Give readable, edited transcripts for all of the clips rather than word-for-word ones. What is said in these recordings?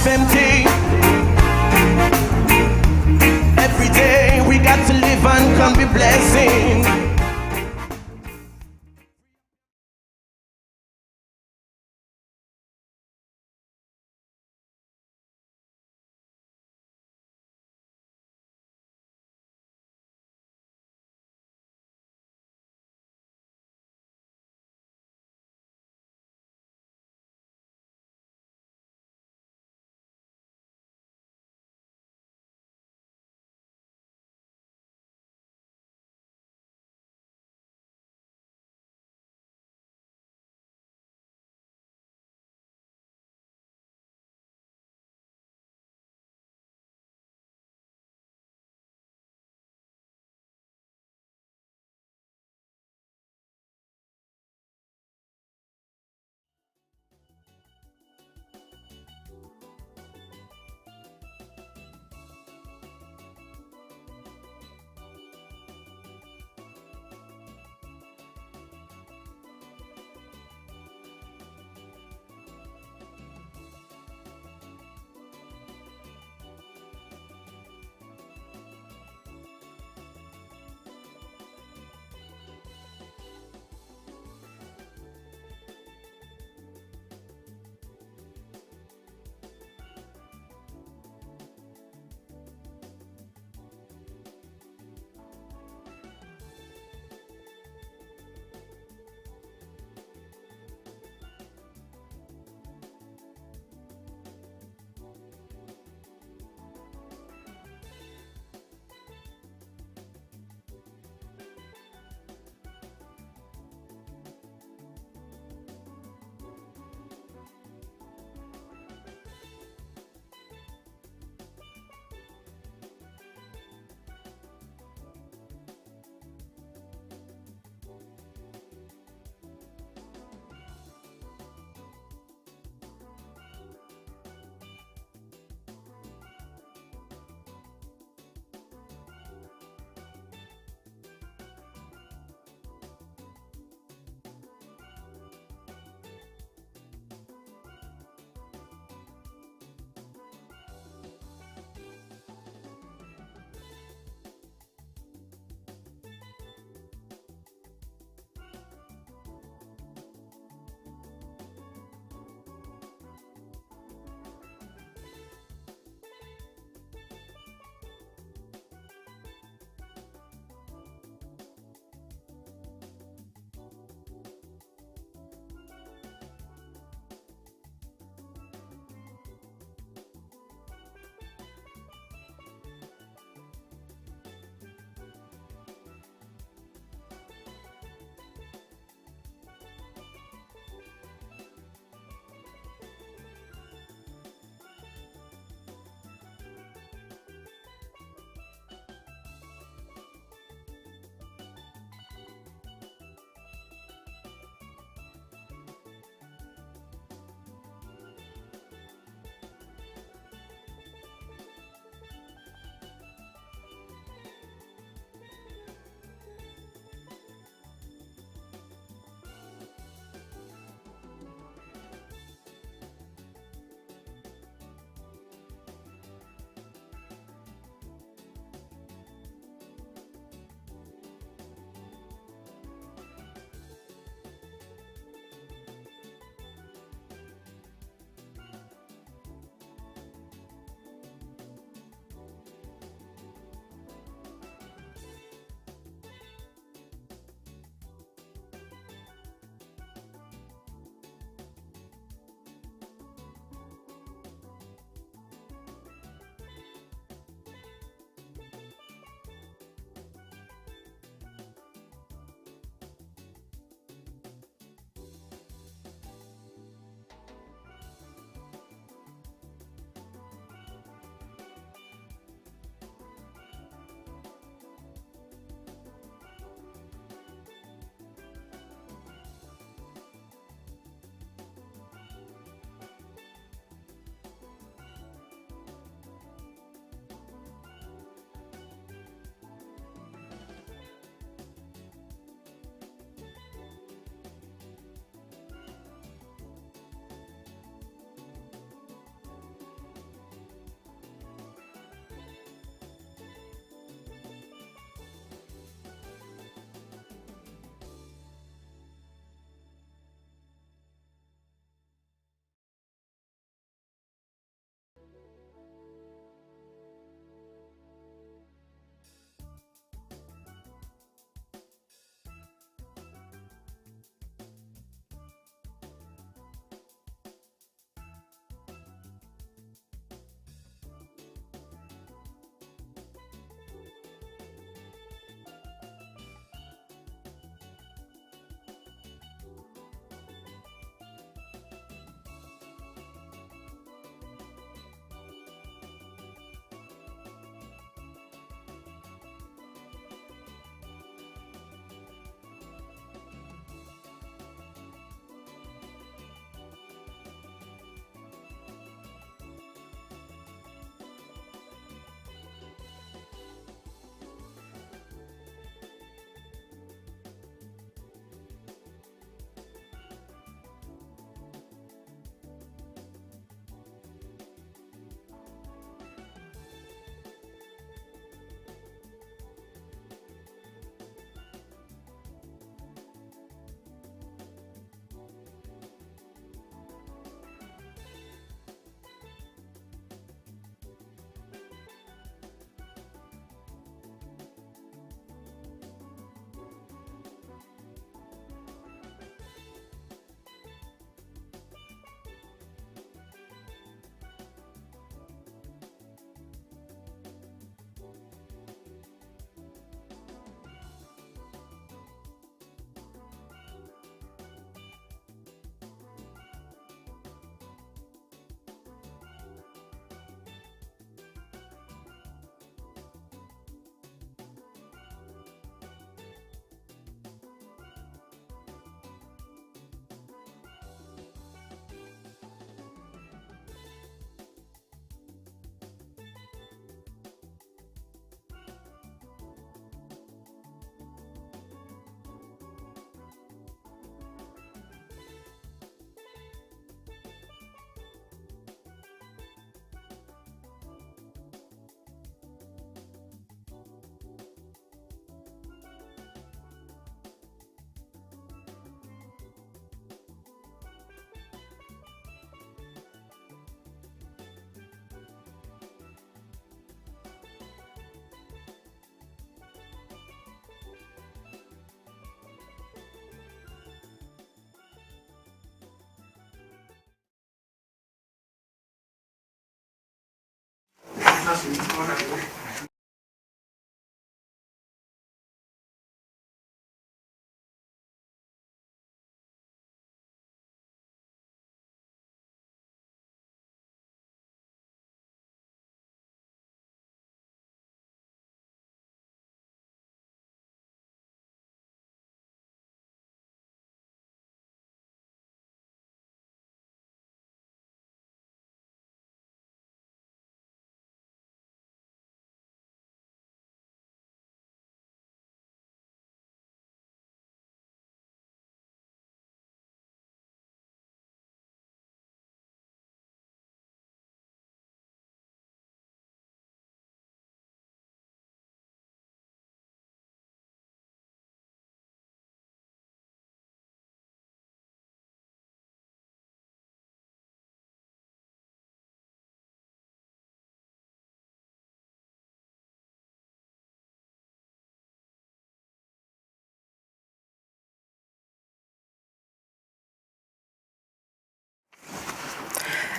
life empty. Every day we got to live and come be blessing.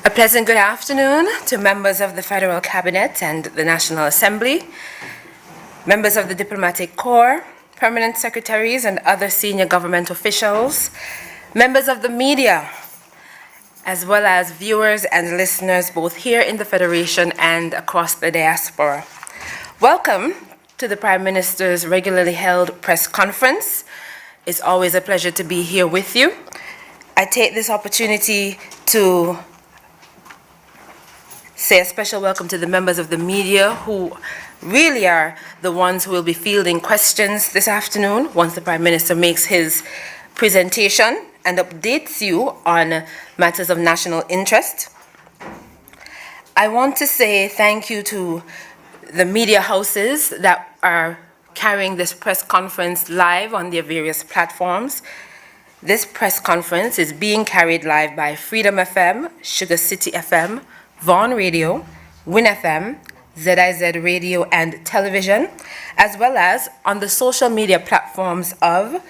A pleasant good afternoon to members of the Federal Cabinet and the National Assembly, members of the Diplomatic Corps, permanent secretaries and other senior government officials, members of the media, as well as viewers and listeners both here in the Federation and across the diaspora. Welcome to the Prime Minister's regularly held press conference. It's always a pleasure to be here with you. I take this opportunity to say a special welcome to the members of the media who really are the ones who will be fielding questions this afternoon once the Prime Minister makes his presentation and updates you on matters of national interest. I want to say thank you to the media houses that are carrying this press conference live on their various platforms. This press conference is being carried live by Freedom FM, Sugar City FM, Vaughan Radio, Win FM, ZIZ Radio and Television, as well as on the social media platforms of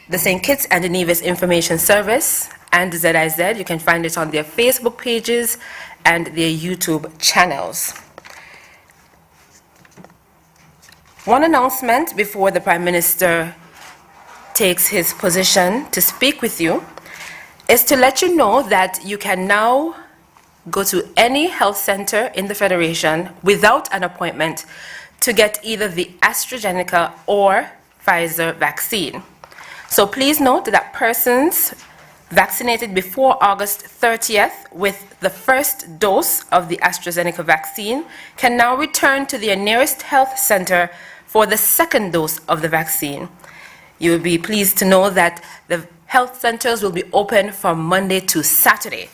the St. Kitts and Nevis Information Service and ZIZ. You can find it on their Facebook pages and their YouTube channels. One announcement before the Prime Minister takes his position to speak with you is to let you know that you can now go to any health center in the Federation without an appointment to get either the AstraZeneca or Pfizer vaccine. So please note that persons vaccinated before August 30th with the first dose of the AstraZeneca vaccine can now return to their nearest health center for the second dose of the vaccine. You will be pleased to know that the health centers will be open from Monday to Saturday.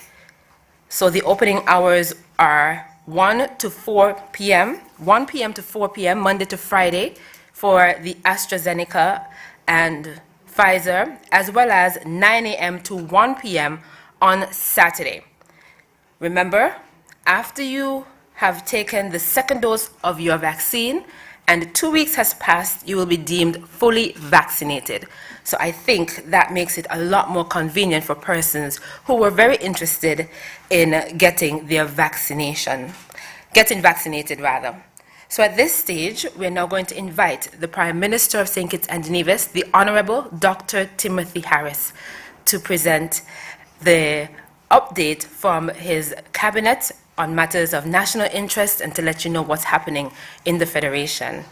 So the opening hours are 1 to 4 p.m., 1 p.m. to 4 p.m., Monday to Friday for the AstraZeneca and Pfizer, as well as 9 a.m. to 1 p.m. on Saturday. Remember, after you have taken the second dose of your vaccine and 2 weeks has passed, you will be deemed fully vaccinated. So I think that makes it a lot more convenient for persons who were very interested in getting vaccinated rather. So at this stage, we're now going to invite the Prime Minister of St. Kitts and Nevis, the Honorable Dr. Timothy Harris, to present the update from his cabinet on matters of national interest and to let you know what's happening in the Federation.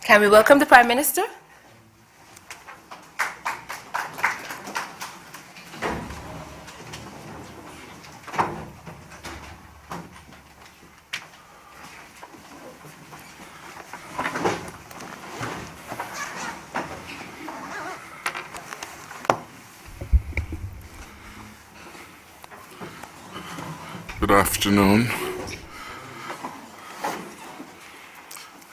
Can we welcome the Prime Minister? Good afternoon.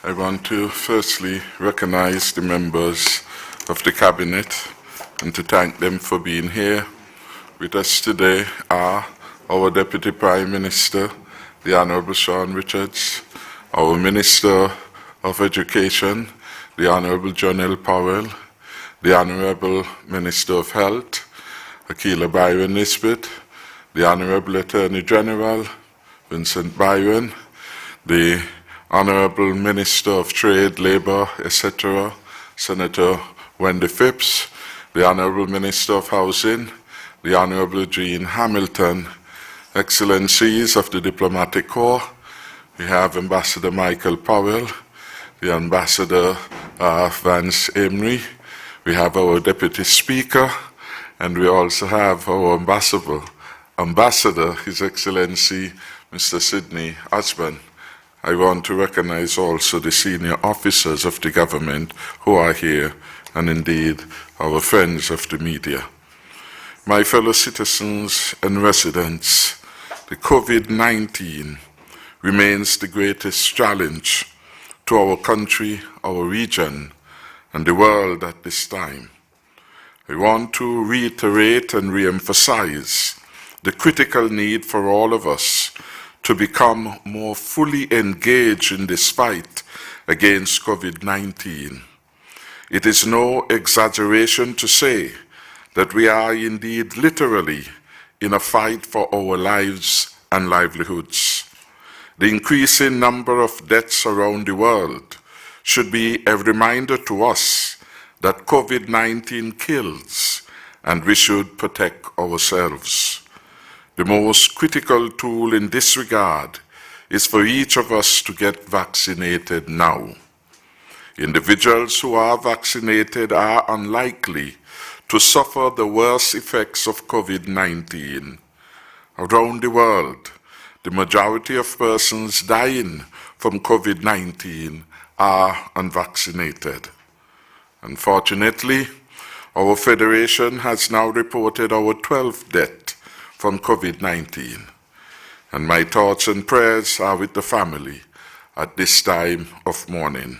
I want to firstly recognize the members of the Cabinet and to thank them for being here. With us today are our Deputy Prime Minister, the Honorable Sean Richards, our Minister of Education, the Honorable John L. Powell, the Honorable Minister of Health, Akila Byron Nisbet, the Honorable Attorney General, Vincent Byron, the Honorable Minister of Trade, Labour, etc., Senator Wendy Phipps, the Honorable Minister of Housing, the Honorable Jean Hamilton, Excellencies of the Diplomatic Corps, we have Ambassador Michael Powell, the Ambassador Vance Emery, we have our Deputy Speaker, and we also have our Ambassador, His Excellency, Mr. Sidney Osborne. I want to recognize also the senior officers of the government who are here, and indeed our friends of the media. My fellow citizens and residents, the COVID-19 remains the greatest challenge to our country, our region, and the world at this time. I want to reiterate and re-emphasize the critical need for all of us to become more fully engaged in this fight against COVID-19. It is no exaggeration to say that we are indeed literally in a fight for our lives and livelihoods. The increasing number of deaths around the world should be a reminder to us that COVID-19 kills and we should protect ourselves. The most critical tool in this regard is for each of us to get vaccinated now. Individuals who are vaccinated are unlikely to suffer the worst effects of COVID-19. Around the world, the majority of persons dying from COVID-19 are unvaccinated. Unfortunately, our Federation has now reported our 12th death from COVID-19, and my thoughts and prayers are with the family at this time of mourning.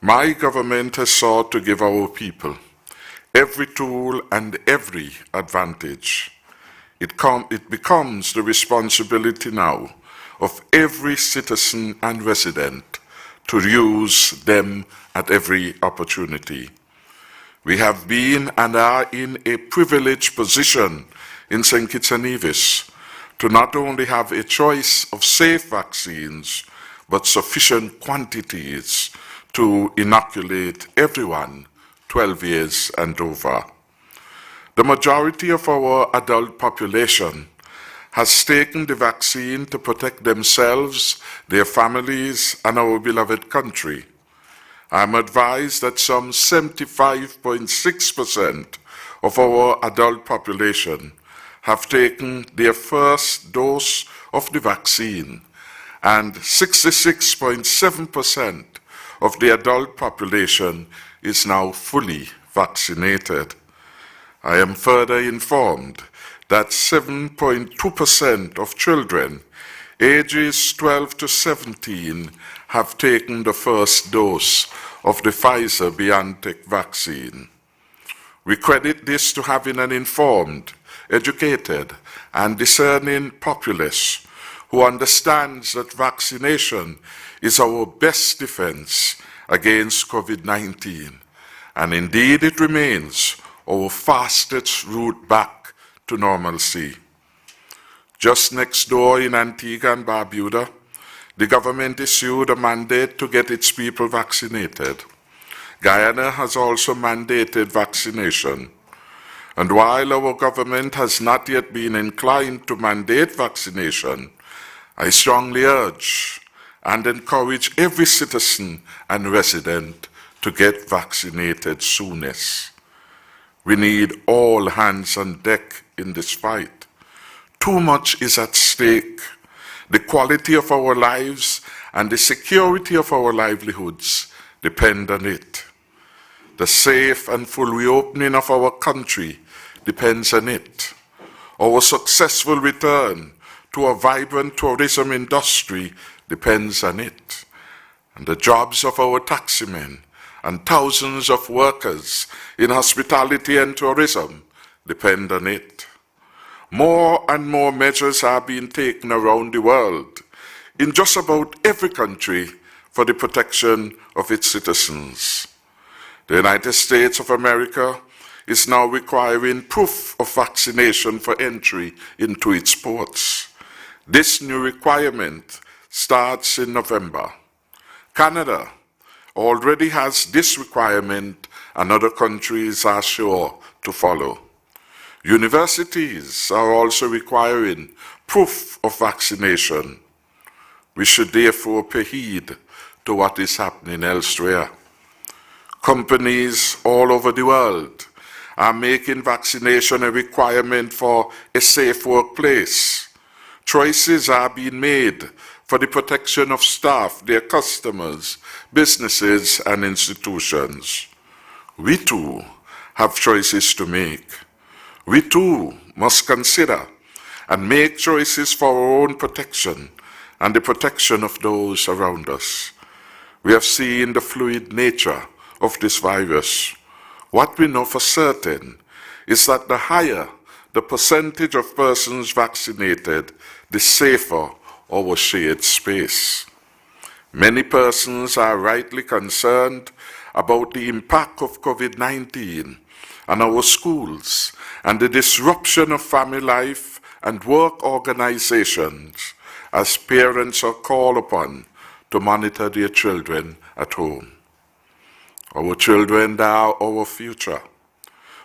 My government has sought to give our people every tool and every advantage. It becomes the responsibility now of every citizen and resident to use them at every opportunity. We have been and are in a privileged position in St. Kitts and Nevis to not only have a choice of safe vaccines, but sufficient quantities to inoculate everyone 12 years and over. The majority of our adult population has taken the vaccine to protect themselves, their families, and our beloved country. I am advised that some 75.6% of our adult population have taken their first dose of the vaccine, and 66.7% of the adult population is now fully vaccinated. I am further informed that 7.2% of children ages 12 to 17 have taken the first dose of the Pfizer-BioNTech vaccine. We credit this to having an informed, educated, and discerning populace who understands that vaccination is our best defense against COVID-19, and indeed it remains our fastest route back to normalcy. Just next door in Antigua and Barbuda, the government issued a mandate to get its people vaccinated. Guyana has also mandated vaccination. And while our government has not yet been inclined to mandate vaccination, I strongly urge and encourage every citizen and resident to get vaccinated soonest. We need all hands on deck in this fight. Too much is at stake. The quality of our lives and the security of our livelihoods depend on it. The safe and full reopening of our country depends on it. Our successful return to a vibrant tourism industry depends on it. And the jobs of our taximen and thousands of workers in hospitality and tourism depend on it. More and more measures are being taken around the world, in just about every country, for the protection of its citizens. The United States of America is now requiring proof of vaccination for entry into its ports. This new requirement starts in November. Canada already has this requirement, and other countries are sure to follow. Universities are also requiring proof of vaccination. We should therefore pay heed to what is happening elsewhere. Companies all over the world are making vaccination a requirement for a safe workplace. Choices are being made for the protection of staff, their customers, businesses, and institutions. We too have choices to make. We too must consider and make choices for our own protection and the protection of those around us. We have seen the fluid nature of this virus. What we know for certain is that the higher the percentage of persons vaccinated, the safer our shared space. Many persons are rightly concerned about the impact of COVID-19 on our schools and the disruption of family life and work organizations as parents are called upon to monitor their children at home. Our children are our future.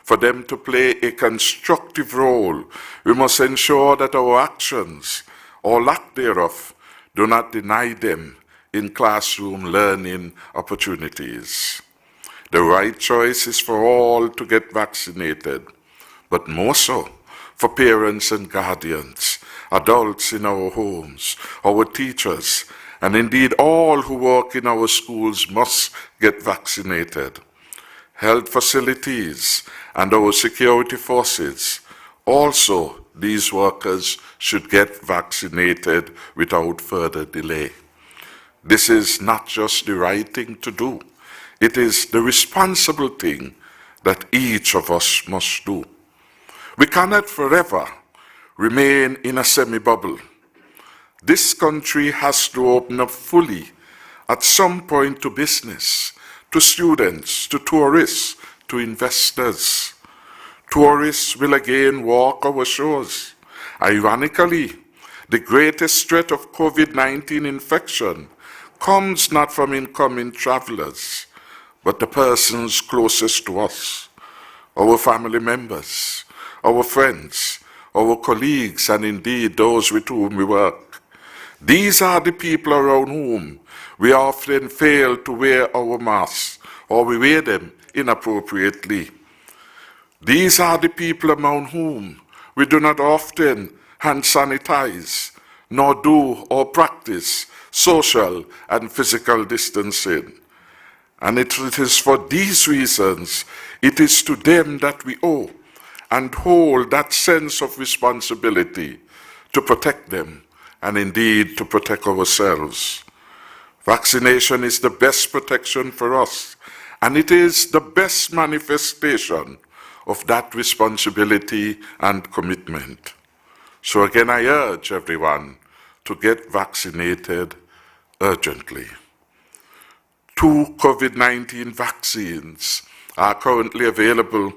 For them to play a constructive role, we must ensure that our actions, or lack thereof, do not deny them in classroom learning opportunities. The right choice is for all to get vaccinated, but more so for parents and guardians, adults in our homes, our teachers, and indeed all who work in our schools must get vaccinated. Health facilities and our security forces, also these workers should get vaccinated without further delay. This is not just the right thing to do, it is the responsible thing that each of us must do. We cannot forever remain in a semi-bubble. This country has to open up fully at some point to business, to students, to tourists, to investors. Tourists will again walk our shores. Ironically, the greatest threat of COVID-19 infection comes not from incoming travelers, but the persons closest to us, our family members, our friends, our colleagues, and indeed those with whom we work. These are the people around whom we often fail to wear our masks, or we wear them inappropriately. These are the people among whom we do not often hand sanitize, nor do or practice social and physical distancing. And it is for these reasons, it is to them that we owe and hold that sense of responsibility to protect them and indeed to protect ourselves. Vaccination is the best protection for us, and it is the best manifestation of that responsibility and commitment. So again, I urge everyone to get vaccinated urgently. 2 COVID-19 vaccines are currently available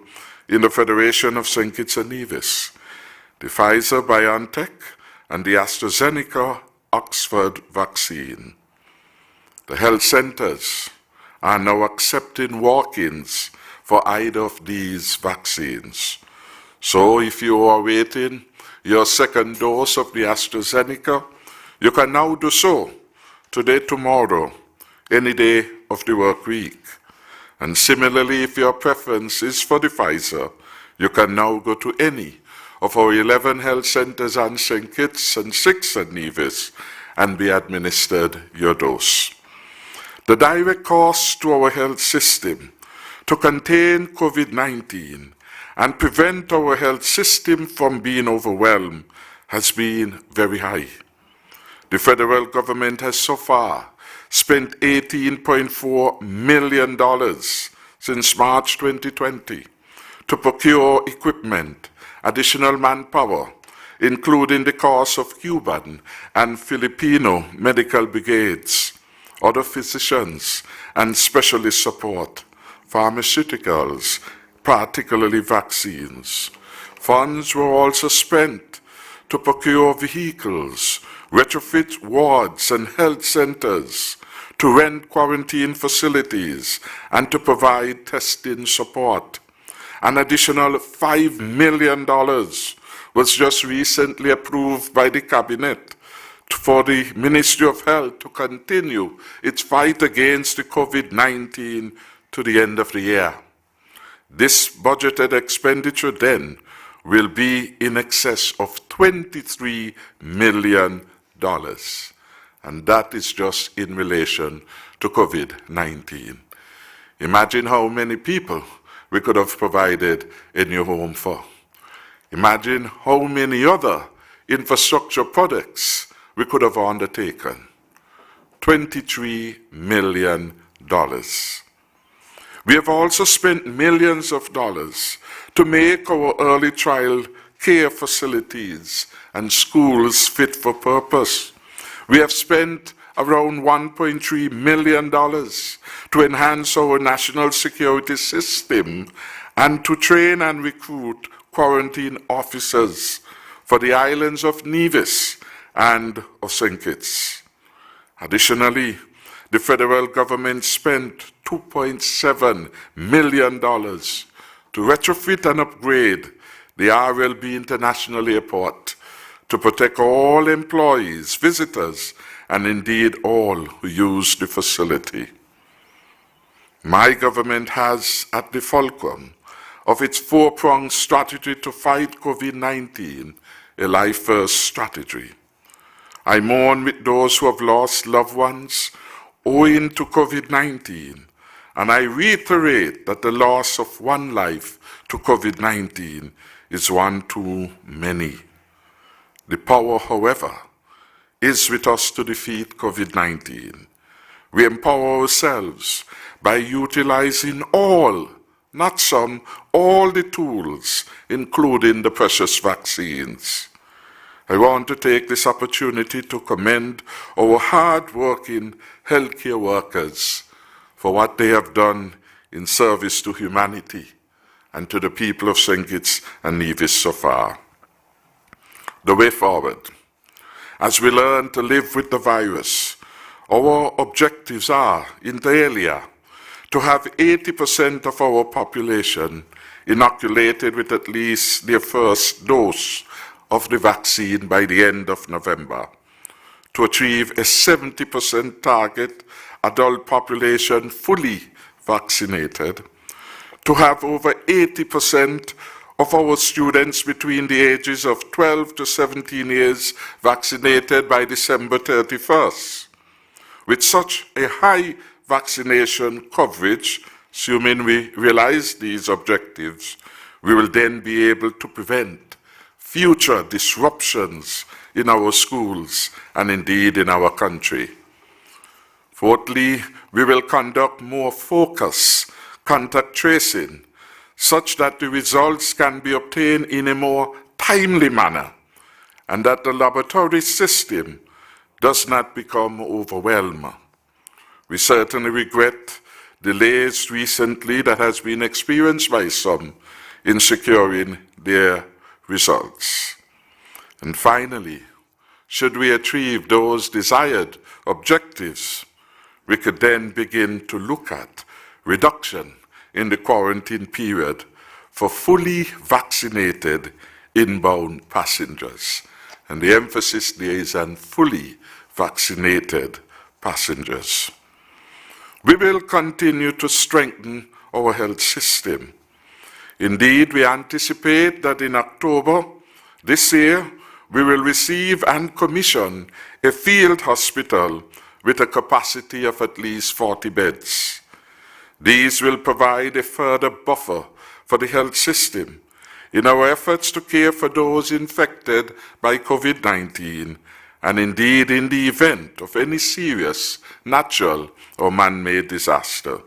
in the Federation of St. Kitts and Nevis, the Pfizer-BioNTech and the AstraZeneca Oxford vaccine. The health centers are now accepting walk-ins for either of these vaccines. So if you are waiting your second dose of the AstraZeneca, you can now do so today, tomorrow, any day of the work week. And similarly, if your preference is for the Pfizer, you can now go to any of our 11 health centers on St. Kitts and 6 at Nevis and be administered your dose. The direct cost to our health system to contain COVID-19 and prevent our health system from being overwhelmed has been very high. The federal government has so far spent $18.4 million since March 2020 to procure equipment, additional manpower, including the cost of Cuban and Filipino medical brigades, other physicians, and specialist support, pharmaceuticals, particularly vaccines. Funds were also spent to procure vehicles, retrofit wards and health centers, to rent quarantine facilities, and to provide testing support. An additional $5 million was just recently approved by the Cabinet for the Ministry of Health to continue its fight against the COVID-19 to the end of the year. This budgeted expenditure then will be in excess of $23 million. And that is just in relation to COVID-19. Imagine how many people we could have provided a new home for. Imagine how many other infrastructure projects we could have undertaken. $23 million. We have also spent millions of dollars to make our early child care facilities and schools fit for purpose. We have spent around $1.3 million to enhance our national security system and to train and recruit quarantine officers for the islands of Nevis and of St. Kitts. Additionally, the federal government spent $2.7 million to retrofit and upgrade the RLB International Airport to protect all employees, visitors, and indeed all who use the facility. My government has, at the fulcrum of its four-pronged strategy to fight COVID-19, a life-first strategy. I mourn with those who have lost loved ones owing to COVID-19, and I reiterate that the loss of one life to COVID-19 is one too many. The power, however, is with us to defeat COVID-19. We empower ourselves by utilizing all, not some, all the tools, including the precious vaccines. I want to take this opportunity to commend our hard-working healthcare workers for what they have done in service to humanity and to the people of St. Kitts and Nevis so far. The way forward, as we learn to live with the virus, our objectives are, inter alia, to have 80% of our population inoculated with at least their first dose of the vaccine by the end of November, to achieve a 70% target adult population fully vaccinated, to have over 80% of our students between the ages of 12 to 17 years vaccinated by December 31st. With such a high vaccination coverage, assuming we realize these objectives, we will then be able to prevent future disruptions in our schools and indeed in our country. Fourthly, we will conduct more focused contact tracing such that the results can be obtained in a more timely manner and that the laboratory system does not become overwhelmed. We certainly regret delays recently that has been experienced by some in securing their results. And finally, should we achieve those desired objectives, we could then begin to look at reduction in the quarantine period for fully vaccinated inbound passengers. And the emphasis there is on fully vaccinated passengers. We will continue to strengthen our health system. Indeed, we anticipate that in October this year, we will receive and commission a field hospital with a capacity of at least 40 beds. These will provide a further buffer for the health system in our efforts to care for those infected by COVID-19 and indeed in the event of any serious natural or man-made disaster.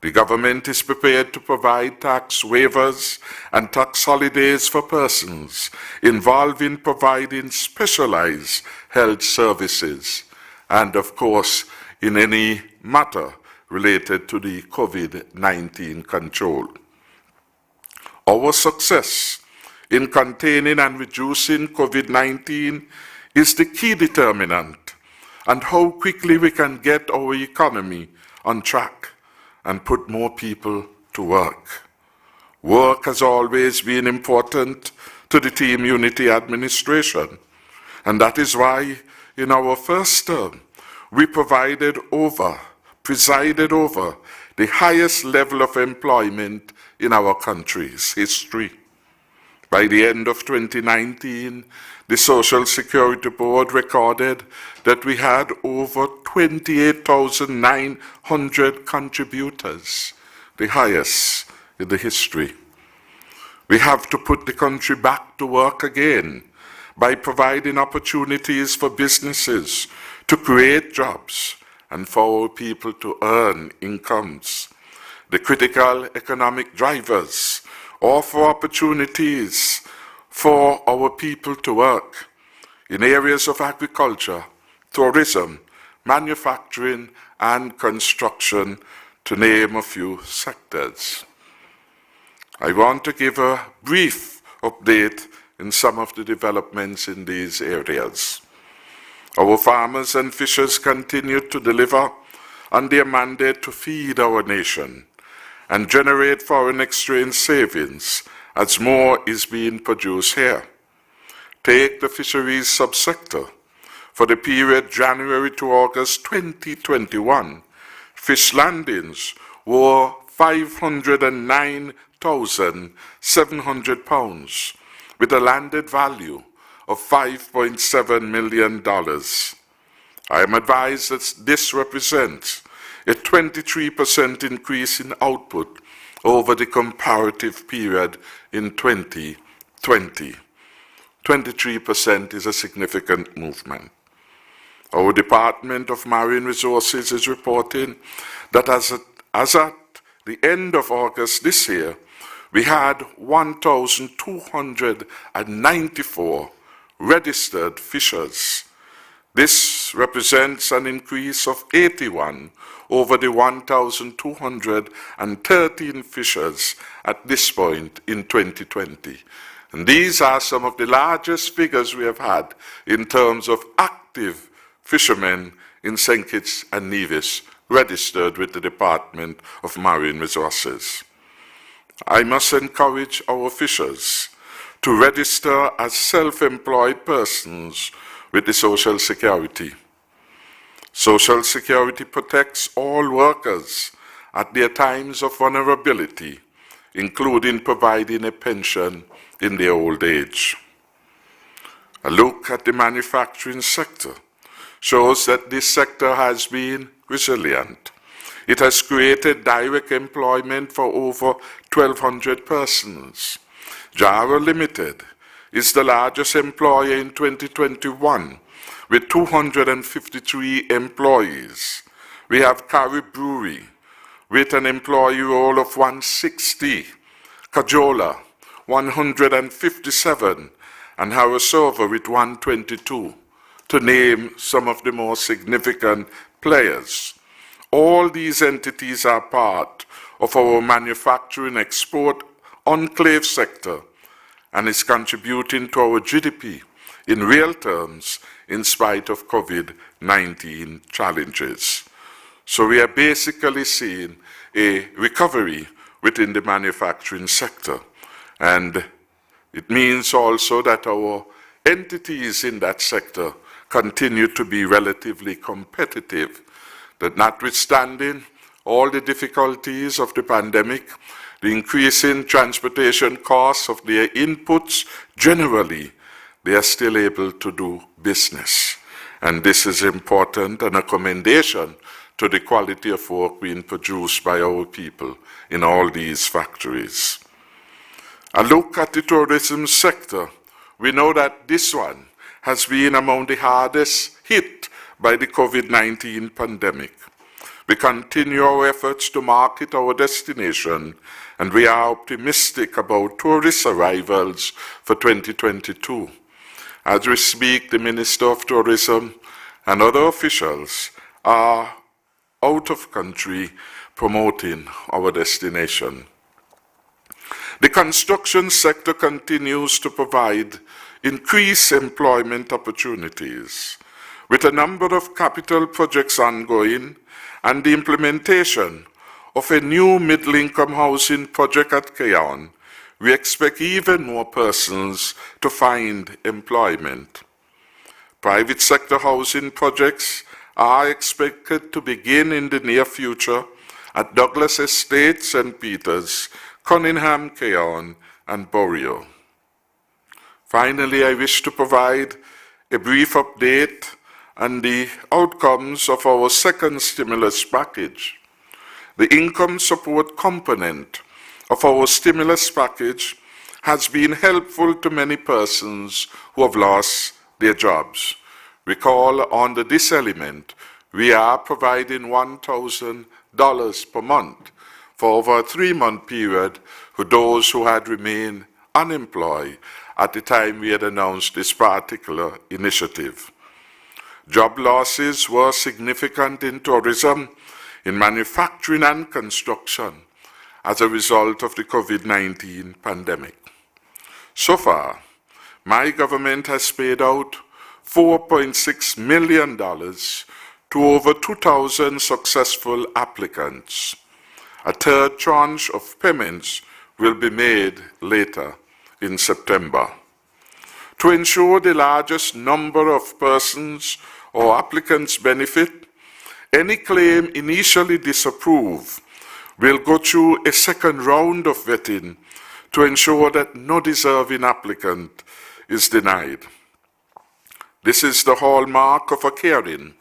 The government is prepared to provide tax waivers and tax holidays for persons involved in providing specialized health services and, of course, in any matter related to the COVID-19 control. Our success in containing and reducing COVID-19 is the key determinant and how quickly we can get our economy on track and put more people to work. Work has always been important to the Team Unity administration, and that is why in our first term we presided over the highest level of employment in our country's history. By the end of 2019, the Social Security Board recorded that we had over 28,900 contributors, the highest in the history. We have to put the country back to work again by providing opportunities for businesses to create jobs and for our people to earn incomes. The critical economic drivers offer opportunities for our people to work in areas of agriculture, tourism, manufacturing, and construction, to name a few sectors. I want to give a brief update in some of the developments in these areas. Our farmers and fishers continue to deliver on their mandate to feed our nation and generate foreign exchange savings as more is being produced here. Take the fisheries subsector. For the period January to August 2021, fish landings were 509,700 pounds, with a landed value of $5.7 million. I am advised that this represents a 23% increase in output over the comparative period in 2020. 23% is a significant movement. Our Department of Marine Resources is reporting that as at the end of August this year, we had 1,294 registered fishers. This represents an increase of 81 over the 1,213 fishers at this point in 2020. And these are some of the largest figures we have had in terms of active fishermen in St. Kitts and Nevis registered with the Department of Marine Resources. I must encourage our fishers to register as self-employed persons with the Social Security. Social Security protects all workers at their times of vulnerability, including providing a pension in their old age. A look at the manufacturing sector shows that this sector has been resilient. It has created direct employment for over 1,200 persons. Jara Limited is the largest employer in 2021 with 253 employees. We have Carib Brewery with an employee roll of 160, Cajola 157, and Harrisova with 122, to name some of the more significant players. All these entities are part of our manufacturing export enclave sector and is contributing to our GDP in real terms in spite of COVID-19 challenges. So we are basically seeing a recovery within the manufacturing sector, and it means also that our entities in that sector continue to be relatively competitive, that notwithstanding all the difficulties of the pandemic, the increase in transportation costs of their inputs, generally, they are still able to do business. And this is important and a commendation to the quality of work being produced by our people in all these factories. A look at the tourism sector, we know that this one has been among the hardest hit by the COVID-19 pandemic. We continue our efforts to market our destination, and we are optimistic about tourist arrivals for 2022. As we speak, the Minister of Tourism and other officials are out of country promoting our destination. The construction sector continues to provide increased employment opportunities. With a number of capital projects ongoing and the implementation of a new middle-income housing project at Keon, we expect even more persons to find employment. Private sector housing projects are expected to begin in the near future at Douglas Estate, St. Peters, Cunningham, Keon, and Borio. Finally, I wish to provide a brief update on the outcomes of our second stimulus package. The income support component of our stimulus package has been helpful to many persons who have lost their jobs. Recall, under this element, we are providing $1,000 per month for over a 3-month period for those who had remained unemployed at the time we had announced this particular initiative. Job losses were significant in tourism, in manufacturing and construction as a result of the COVID-19 pandemic. So far, my government has paid out $4.6 million to over 2,000 successful applicants. A third tranche of payments will be made later in September. To ensure the largest number of persons or applicants benefit, any claim initially disapproved will go through a second round of vetting to ensure that no deserving applicant is denied. This is the hallmark of a caring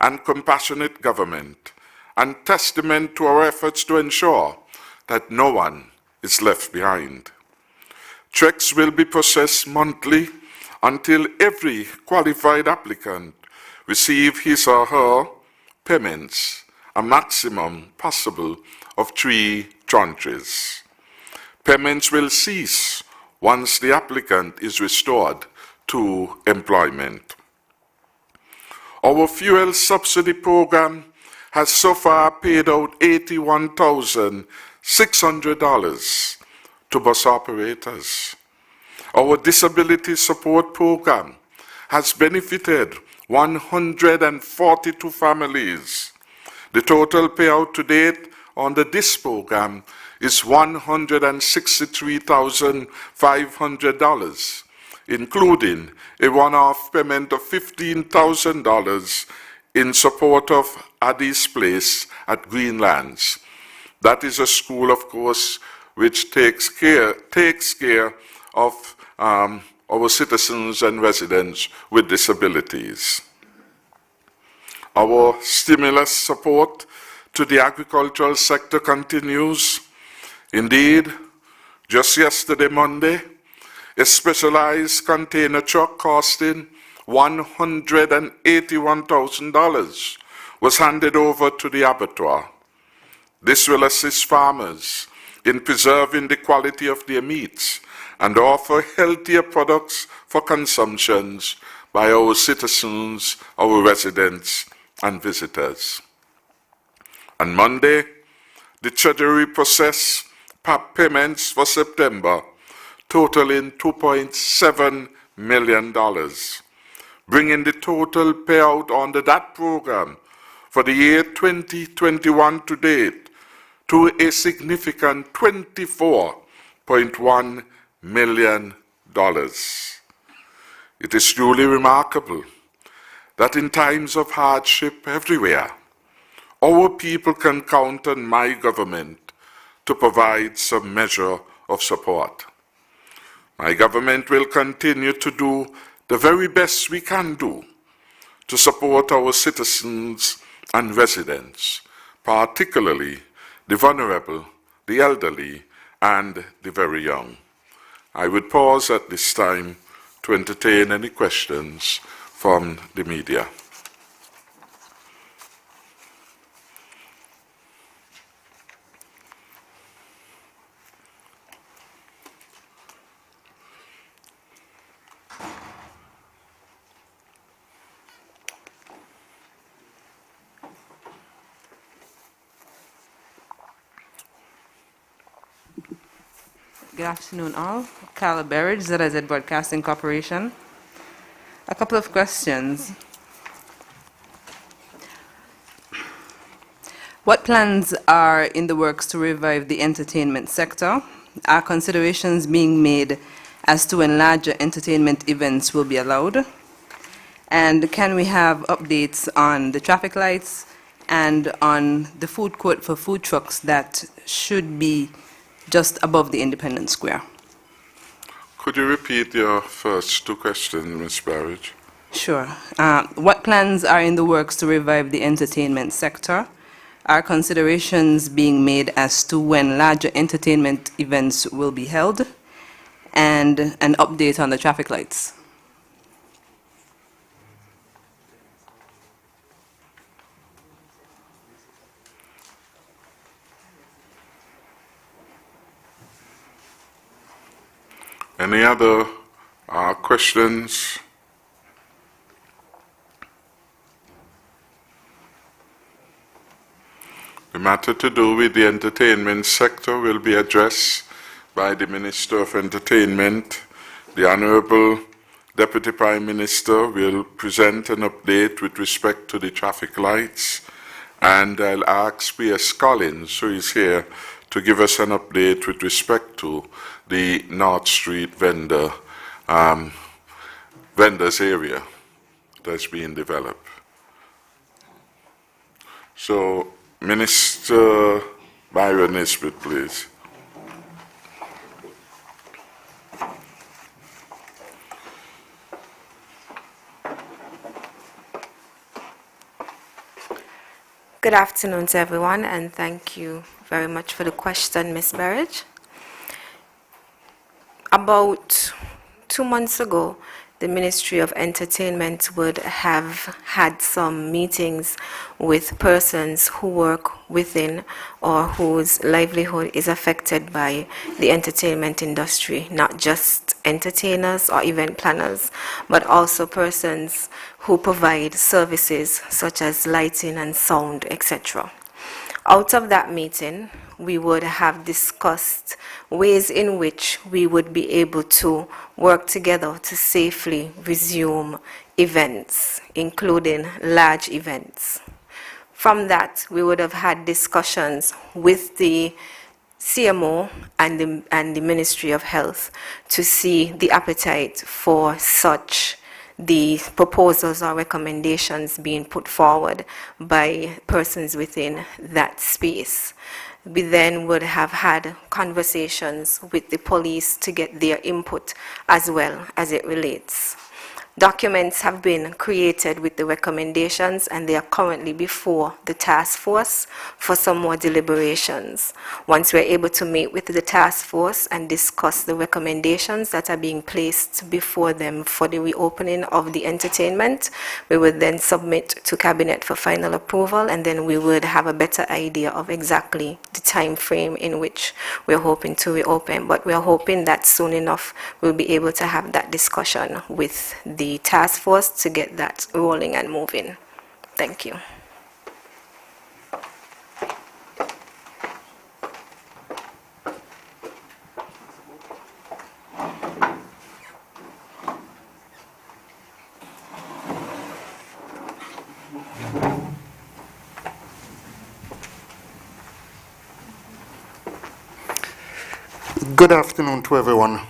and compassionate government, and testament to our efforts to ensure that no one is left behind. Checks will be processed monthly until every qualified applicant receives his or her payments, a maximum possible of 3 tranches. Payments will cease once the applicant is restored to employment. Our fuel subsidy program has so far paid out $81,600 to bus operators. Our disability support program has benefited 142 families. The total payout to date under this program is $163,500, including a one-off payment of $15,000 in support of Addie's Place at Greenlands. That is a school, of course, which takes care of our citizens and residents with disabilities. Our stimulus support to the agricultural sector continues. Indeed, just yesterday, Monday, a specialized container truck costing $181,000 was handed over to the abattoir. This will assist farmers in preserving the quality of their meats and offer healthier products for consumption by our citizens, our residents, and visitors. On Monday, the Treasury processed payments for September totaling $2.7 million, bringing the total payout under that program for the year 2021 to date to a significant $24.1 million. It is truly remarkable that in times of hardship everywhere, our people can count on my government to provide some measure of support. My government will continue to do the very best we can do to support our citizens and residents, particularly the vulnerable, the elderly, and the very young. I would pause at this time to entertain any questions from the media. Good afternoon, all. Carla Berridge, ZZ Broadcasting Corporation. A couple of questions. What plans are in the works to revive the entertainment sector? Are considerations being made as to when larger entertainment events will be allowed? And can we have updates on the traffic lights and on the food court for food trucks that should be just above the Independence Square? Could you repeat your first two questions, Ms. Barrage? Sure. What plans are in the works to revive the entertainment sector? Are considerations being made as to when larger entertainment events will be held? And an update on the traffic lights. Any other questions? The matter to do with the entertainment sector will be addressed by the Minister of Entertainment. The Honorable Deputy Prime Minister will present an update with respect to the traffic lights, and I'll ask P.S. Collins, who is here, to give us an update with respect to the North Street vendors area that's being developed. So, Minister Byron Nisbet, please. Good afternoon to everyone, and thank you very much for the question, Ms. Berridge. About 2 months ago, the Ministry of Entertainment would have had some meetings with persons who work within or whose livelihood is affected by the entertainment industry, not just entertainers or event planners, but also persons who provide services such as lighting and sound, etc. Out of that meeting, we would have discussed ways in which we would be able to work together to safely resume events, including large events. From that, we would have had discussions with the CMO and the Ministry of Health to see the appetite for such the proposals or recommendations being put forward by persons within that space. We then would have had conversations with the police to get their input as well as it relates. Documents have been created with the recommendations, and they are currently before the task force for some more deliberations. Once we're able to meet with the task force and discuss the recommendations that are being placed before them for the reopening of the entertainment, we would then submit to Cabinet for final approval, and then we would have a better idea of exactly the time frame in which we're hoping to reopen. But we're hoping that soon enough we'll be able to have that discussion with the task force to get that rolling and moving. Thank you. Good afternoon to everyone.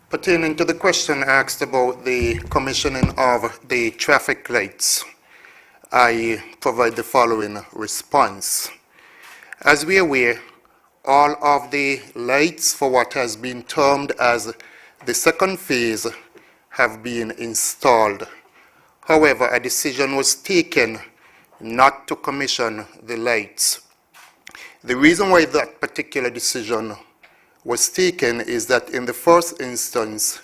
Pertaining to the question asked about the commissioning of the traffic lights, I provide the following response. As we are aware, all of the lights for what has been termed as the second phase have been installed. However, a decision was taken not to commission the lights. The reason why that particular decision was taken is that in the first instance,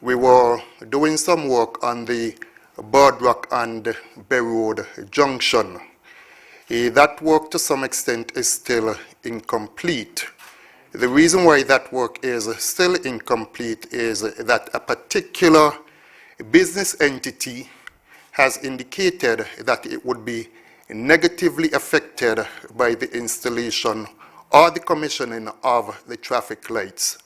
we were doing some work on the Birdrock and Bay Road junction. That work to some extent is still incomplete. The reason why that work is still incomplete is that a particular business entity has indicated that it would be negatively affected by the installation or the commissioning of the traffic lights.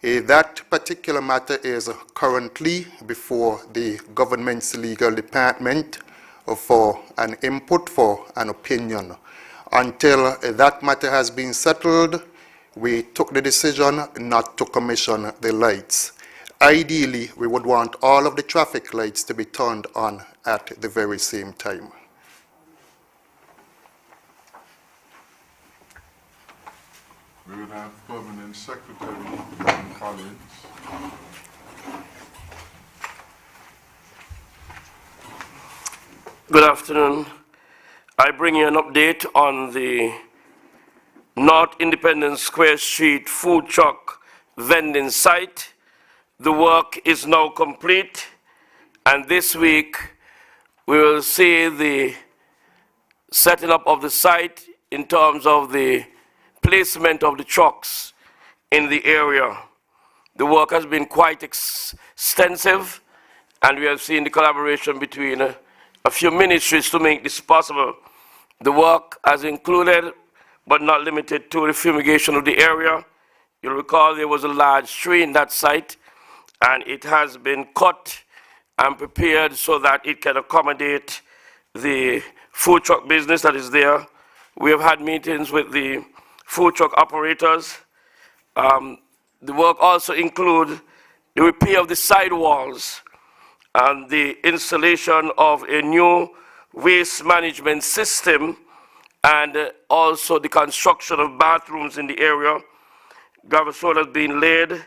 That particular matter is currently before the government's legal department for an input, for an opinion. Until that matter has been settled, we took the decision not to commission the lights. Ideally, we would want all of the traffic lights to be turned on at the very same time. We will have Permanent Secretary John Collins. Good afternoon. I bring you an update on the North Independence Square Street food truck vending site. The work is now complete, and this week we will see the setting up of the site in terms of the placement of the trucks in the area. The work has been quite extensive, and we have seen the collaboration between a few ministries to make this possible. The work has included, but not limited to, the fumigation of the area. You'll recall there was a large tree in that site, and it has been cut and prepared so that it can accommodate the food truck business that is there. We have had meetings with the food truck operators. The work also includes the repair of the sidewalls and the installation of a new waste management system, and also the construction of bathrooms in the area. Gravel soil has been laid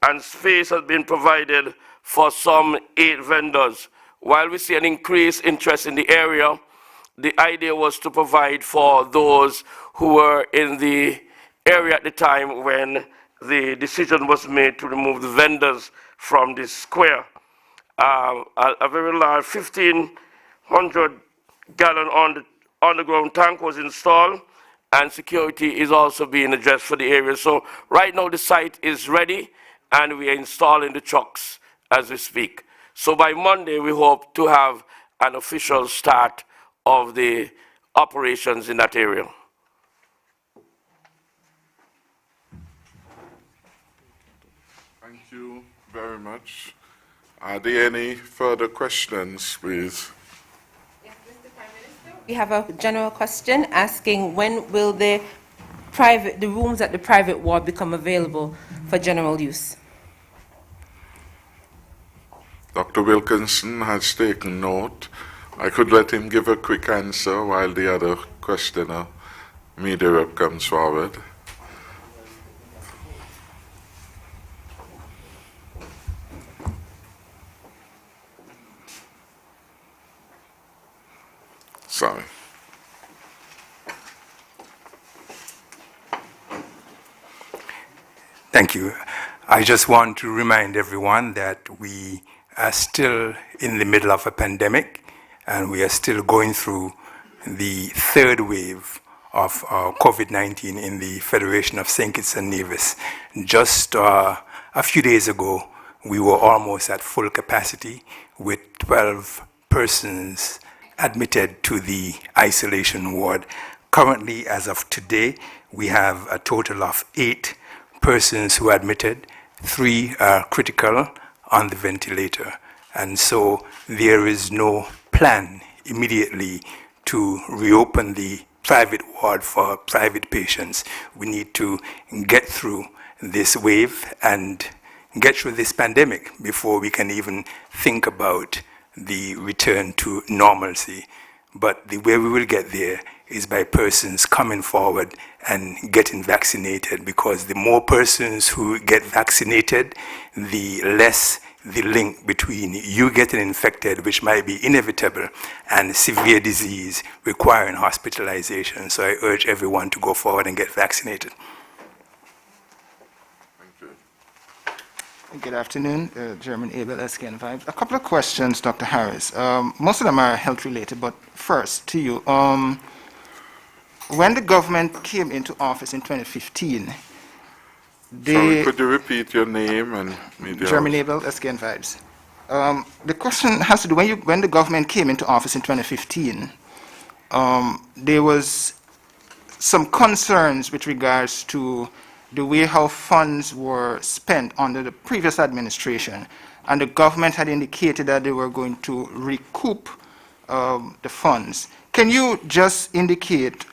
and space has been provided for some 8 vendors. While we see an increased interest in the area, the idea was to provide for those who were in the area at the time when the decision was made to remove the vendors from the square. A very large 1,500 gallon underground tank was installed, and security is also being addressed for the area. So right now the site is ready, and we are installing the trucks as we speak. So by Monday we hope to have an official start of the operations in that area. Thank you very much. Are there any further questions, please? Yes, Mr. Prime Minister. We have a general question asking when will the rooms at the private ward become available for general use? Dr. Wilkinson has taken note. I could let him give a quick answer while the other questioner, media rep, comes forward. Sorry. Thank you. I just want to remind everyone that we are still in the middle of a pandemic, and we are still going through the 3rd wave of COVID-19 in the Federation of St. Kitts and Nevis. Just a few days ago, we were almost at full capacity with 12 persons admitted to the isolation ward. Currently, as of today, we have a total of 8 persons who are admitted. 3 are critical on the ventilator. And so there is no plan immediately to reopen the private ward for private patients. We need to get through this wave and get through this pandemic before we can even think about the return to normalcy. But the way we will get there is by persons coming forward and getting vaccinated, because the more persons who get vaccinated, the less the link between you getting infected, which might be inevitable, and severe disease requiring hospitalization. So I urge everyone to go forward and get vaccinated. Good afternoon, Chairman Abel, SKN 5. A couple of questions, Dr. Harris. Most of them are health related, but first to you. When the government came into office in 2015, Sorry, could you repeat your name and media? Chairman Abel, SKN 5. The question has to do, when the government came into office in 2015, there was some concerns with regards to the way how funds were spent under the previous administration, and the government had indicated that they were going to recoup the funds. Can you just indicate,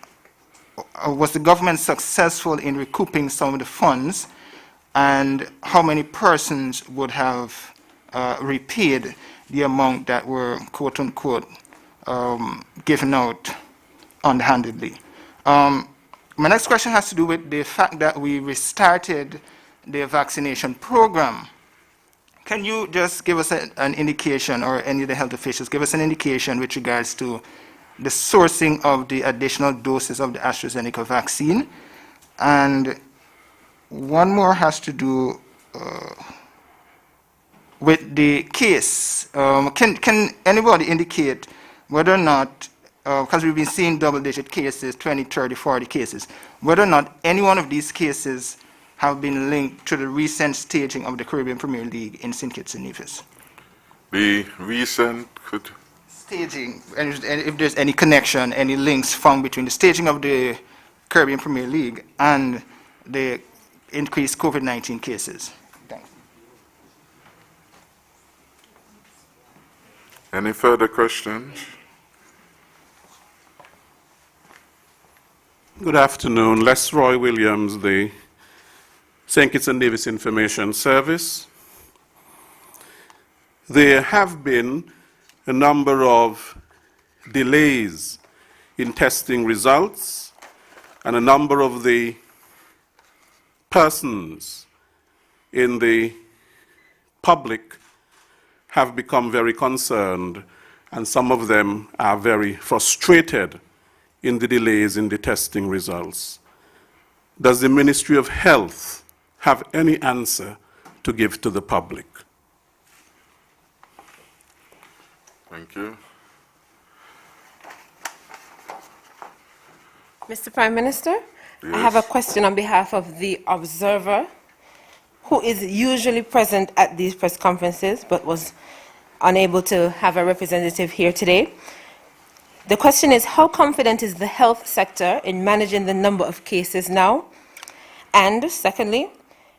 was the government successful in recouping some of the funds, and how many persons would have repaid the amount that were, quote unquote, given out underhandedly? My next question has to do with the fact that we restarted the vaccination program. Can you just give us an indication, or any of the health officials, give us an indication with regards to the sourcing of the additional doses of the AstraZeneca vaccine? And one more has to do with the case. Can anybody indicate whether or not, because we've been seeing double-digit cases, 20, 30, 40 cases, whether or not any one of these cases have been linked to the recent staging of the Caribbean Premier League in St. Kitts and Nevis? The recent staging, and if there's any connection, any links found between the staging of the Caribbean Premier League and the increased COVID-19 cases. Thanks. Any further questions? Good afternoon. Les Roy Williams, the St. Kitts and Nevis Information Service. There have been a number of delays in testing results, and a number of the persons in the public have become very concerned, and some of them are very frustrated in the delays in the testing results. Does the Ministry of Health have any answer to give to the public? Thank you. Mr. Prime Minister, Yes. I have a question on behalf of the observer, who is usually present at these press conferences but was unable to have a representative here today. The question is, how confident is the health sector in managing the number of cases now? And secondly,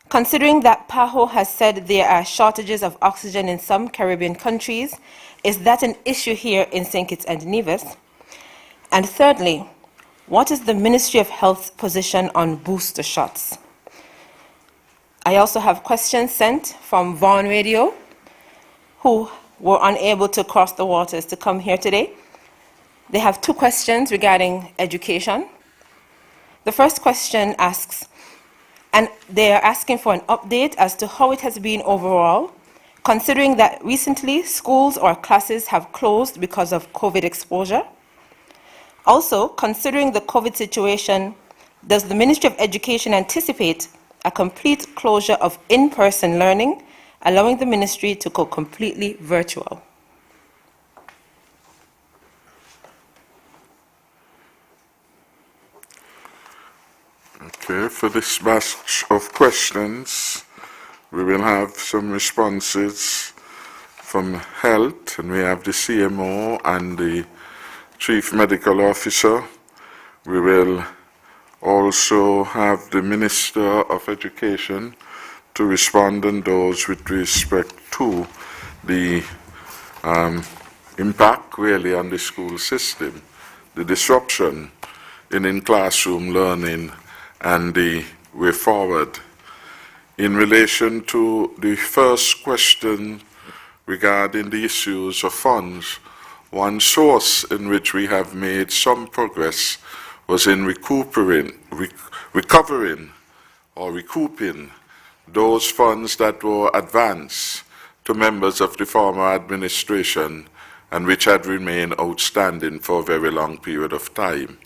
considering that PAHO has said there are shortages of oxygen in some Caribbean countries, is that an issue here in St. Kitts and Nevis? And thirdly, what is the Ministry of Health's position on booster shots? I also have questions sent from Vaughan Radio, who were unable to cross the waters to come here today. They have two questions regarding education. The first question asks, and they are asking for an update as to how it has been overall, considering that recently schools or classes have closed because of COVID exposure. Also, considering the COVID situation, does the Ministry of Education anticipate a complete closure of in-person learning, allowing the ministry to go completely virtual? Okay, for this batch of questions, we will have some responses from Health, and we have the CMO and the Chief Medical Officer. We will also have the Minister of Education to respond on those with respect to the impact really on the school system, the disruption in classroom learning, and the way forward. In relation to the first question regarding the issues of funds, one source in which we have made some progress was in recouping those funds that were advanced to members of the former administration and which had remained outstanding for a very long period of time.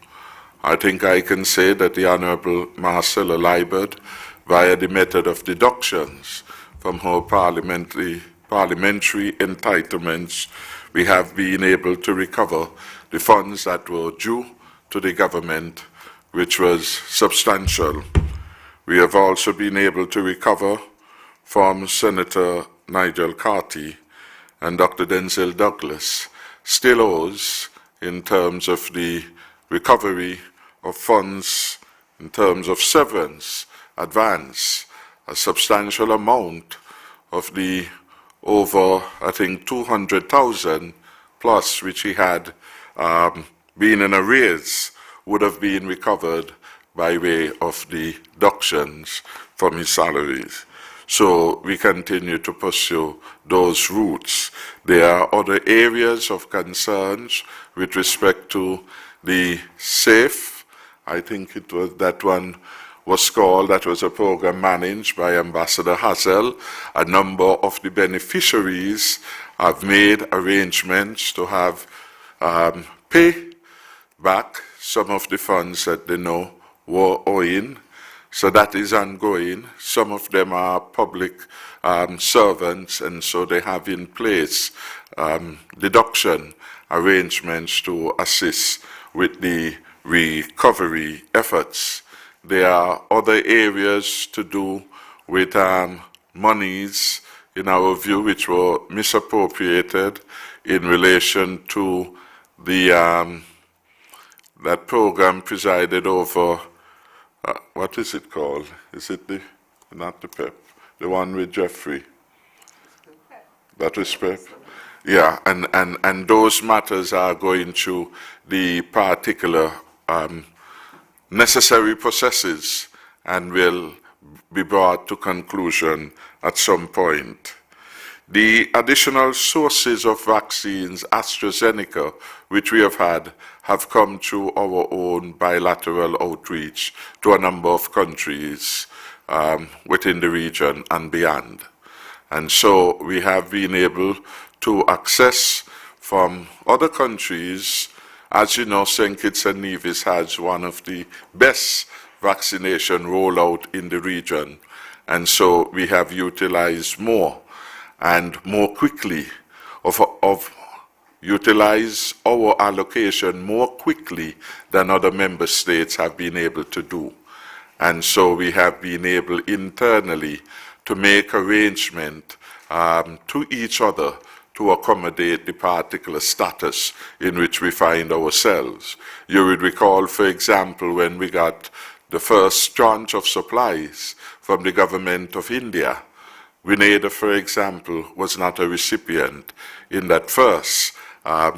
I think I can say that the Honourable Marcella Liebert, via the method of deductions from her parliamentary entitlements, we have been able to recover the funds that were due to the government, which was substantial. We have also been able to recover from Senator Nigel Carty and Dr. Denzel Douglas still owes in terms of the recovery of funds, in terms of severance advance. A substantial amount of the over, I think, 200,000 plus which he had been in arrears would have been recovered by way of the deductions from his salaries. So we continue to pursue those routes. There are other areas of concerns with respect to the SAFE. I think it was that one was called, that was a program managed by Ambassador Hazel. A number of the beneficiaries have made arrangements to have pay back some of the funds that they know were owing. So that is ongoing. Some of them are public servants, and so they have in place deduction arrangements to assist with the recovery efforts. There are other areas to do with monies, in our view, which were misappropriated in relation to the that program presided over. What is it called? Is it not the PEP, the one with Jeffrey? That was PEP? Yeah, and those matters are going through the particular necessary processes and will be brought to conclusion at some point. The additional sources of vaccines, AstraZeneca, which we have had, have come through our own bilateral outreach to a number of countries within the region and beyond. And so we have been able to access from other countries. As you know, St. Kitts and Nevis has one of the best vaccination rollout in the region. And so we have utilized more and more quickly utilize our allocation more quickly than other member states have been able to do. And so we have been able internally to make arrangement to each other to accommodate the particular status in which we find ourselves. You would recall, for example, when we got the first tranche of supplies from the government of India, Grenada, for example, was not a recipient in that first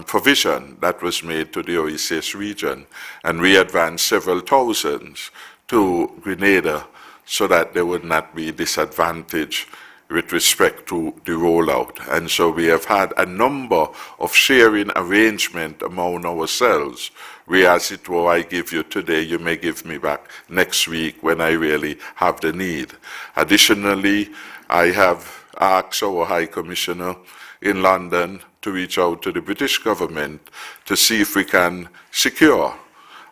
provision that was made to the OECS region, and we advanced several thousands to Grenada so that they would not be disadvantaged with respect to the rollout. And so we have had a number of sharing arrangement among ourselves, whereas it were I give you today, you may give me back next week when I really have the need. Additionally, I have asked our High Commissioner in London to reach out to the British government to see if we can secure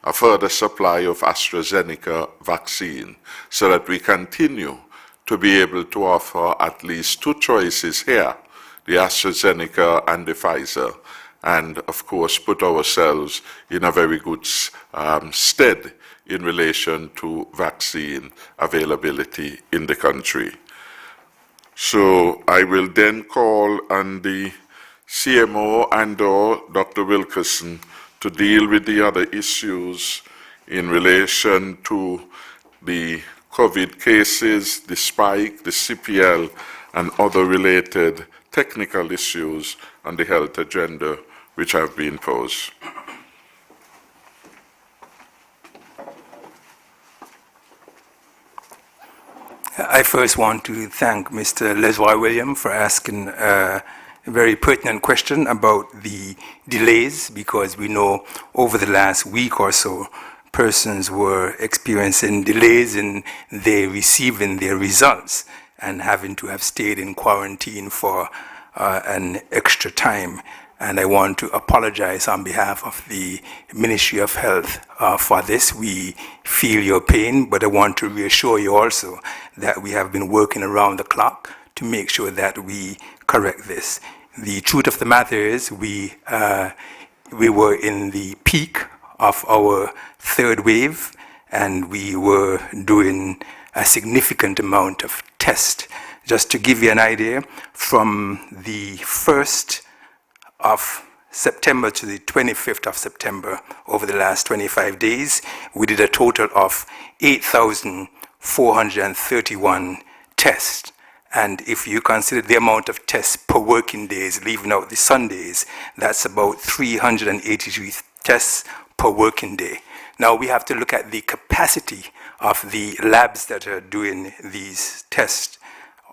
a further supply of AstraZeneca vaccine so that we continue to be able to offer at least two choices here, the AstraZeneca and the Pfizer, and of course put ourselves in a very good stead in relation to vaccine availability in the country. So I will then call on the CMO and/or Dr. Wilkerson to deal with the other issues in relation to the COVID cases, the spike, the CPL, and other related technical issues on the health agenda which have been posed. I first want to thank Mr. Lesroy William for asking a very pertinent question about the delays, because we know over the last week or so, persons were experiencing delays in their receiving their results and having to have stayed in quarantine for an extra time. And I want to apologize on behalf of the Ministry of Health for this. We feel your pain, but I want to reassure you also that we have been working around the clock to make sure that we correct this. The truth of the matter is we were in the peak of our third wave, and we were doing a significant amount of tests. Just to give you an idea, from the 1st of September to the 25th of September, over the last 25 days, we did a total of 8,400 431 tests. And if you consider the amount of tests per working days, leaving out the Sundays, that's about 383 tests per working day. Now we have to look at the capacity of the labs that are doing these tests.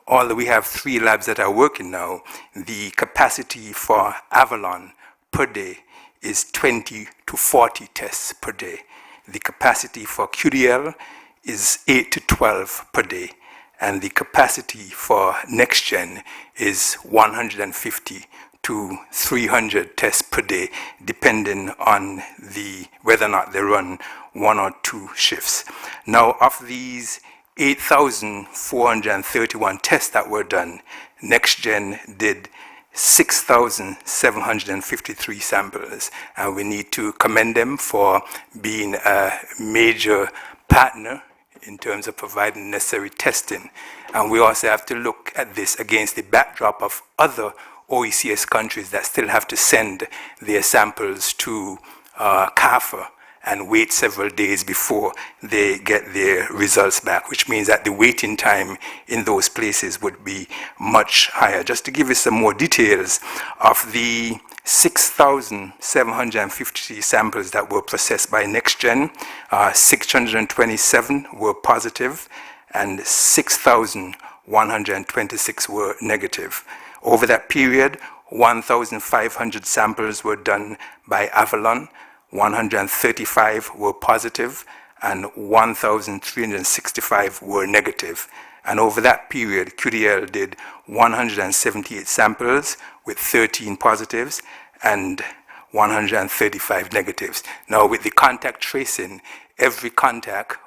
Although we have 3 labs that are working now, the capacity for Avalon per day is 20 to 40 tests per day. The capacity for QDL is 8 to 12 per day. And the capacity for NextGen is 150 to 300 tests per day, depending on whether or not they run 1 or 2 shifts. Now, of these 8,431 tests that were done, NextGen did 6,753 samples, and we need to commend them for being a major partner in terms of providing necessary testing. And we also have to look at this against the backdrop of other OECS countries that still have to send their samples to CARFA and wait several days before they get their results back, which means that the waiting time in those places would be much higher. Just to give you some more details, of the 6,750 samples that were processed by NextGen, 627 were positive and 6,126 were negative. Over that period, 1,500 samples were done by Avalon, 135 were positive, and 1,365 were negative. And over that period, QDL did 178 samples with 13 positives and 135 negatives. Now, with the contact tracing, every positive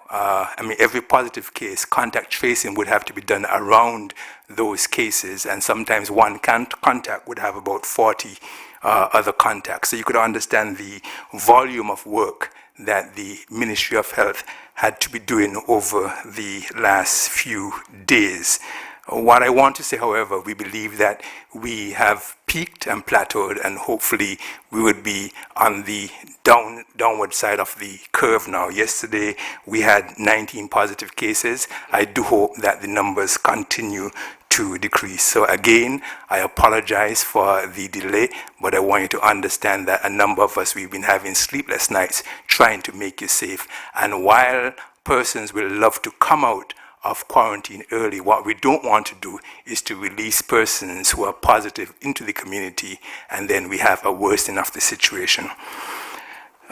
case, contact tracing would have to be done around those cases, and sometimes one contact would have about 40 other contacts. So you could understand the volume of work that the Ministry of Health had to be doing over the last few days. What I want to say, however, we believe that we have peaked and plateaued, and hopefully we would be on the downward side of the curve now. Yesterday, we had 19 positive cases. I do hope that the numbers continue to decrease. So again, I apologize for the delay, but I want you to understand that a number of us, we've been having sleepless nights trying to make you safe. And while persons will love to come out of quarantine early, what we don't want to do is to release persons who are positive into the community, and then we have a worsening of the situation.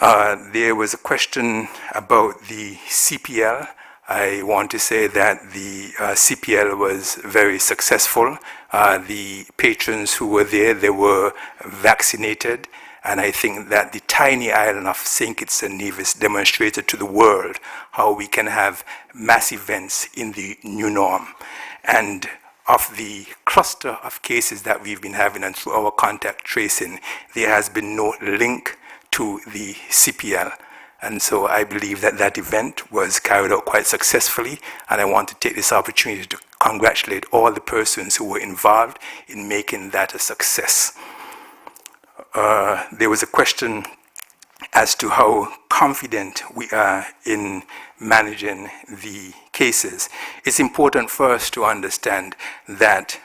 There was a question about the CPL. I want to say that the CPL was very successful. The patrons who were there, they were vaccinated. And I think that the tiny island of St. Kitts and Nevis demonstrated to the world how we can have mass events in the new norm. And of the cluster of cases that we've been having and through our contact tracing, there has been no link to the CPL. And so I believe that that event was carried out quite successfully, and I want to take this opportunity to congratulate all the persons who were involved in making that a success. There was a question as to how confident we are in managing the cases. It's important for us to understand that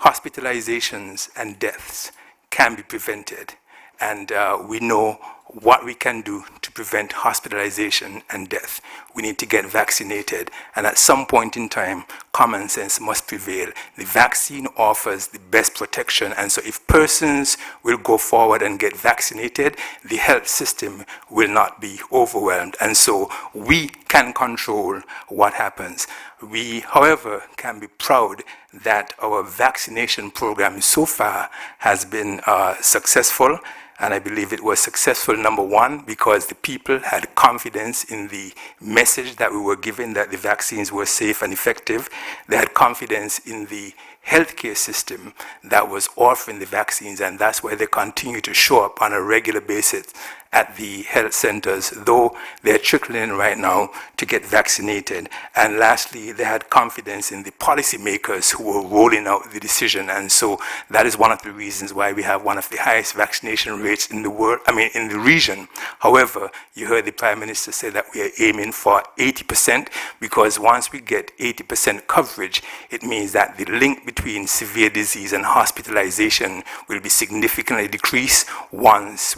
hospitalizations and deaths can be prevented, and we know what we can do to prevent hospitalization and death. We need to get vaccinated, and at some point in time, common sense must prevail. The vaccine offers the best protection, and so if persons will go forward and get vaccinated, the health system will not be overwhelmed, and so we can control what happens. We, however, can be proud that our vaccination program so far has been successful. And I believe it was successful, number one, because the people had confidence in the message that we were giving, that the vaccines were safe and effective. They had confidence in the healthcare system that was offering the vaccines, and that's why they continue to show up on a regular basis at the health centers, though they're trickling in right now to get vaccinated. And lastly, they had confidence in the policymakers who were rolling out the decision, and so that is one of the reasons why we have one of the highest vaccination rates in the world, in the region. However, you heard the Prime Minister say that we are aiming for 80%, because once we get 80% coverage, it means that the link between severe disease and hospitalization will be significantly decreased once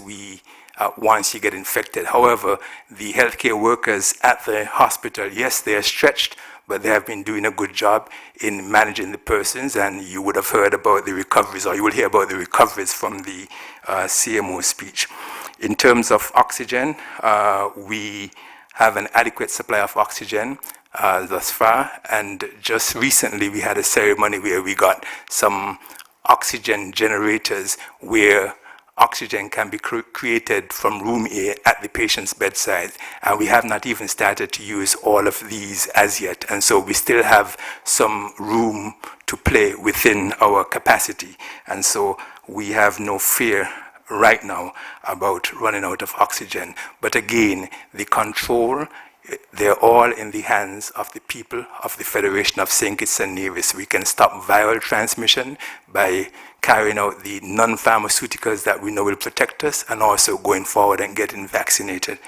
you get infected. However, the healthcare workers at the hospital, yes, they are stretched, but they have been doing a good job in managing the persons, and you would have heard about the recoveries, or you will hear about the recoveries from the CMO speech. In terms of oxygen, we have an adequate supply of oxygen thus far, and just recently we had a ceremony where we got some oxygen generators where oxygen can be created from room A at the patient's bedside, and we have not even started to use all of these as yet, and so we still have some room to play within our capacity, and so we have no fear right now about running out of oxygen. But again, the control, they're all in the hands of the people of the Federation of St. Kitts and Nevis. We can stop viral transmission by carrying out the non-pharmaceuticals that we know will protect us, and also going forward and getting vaccinated.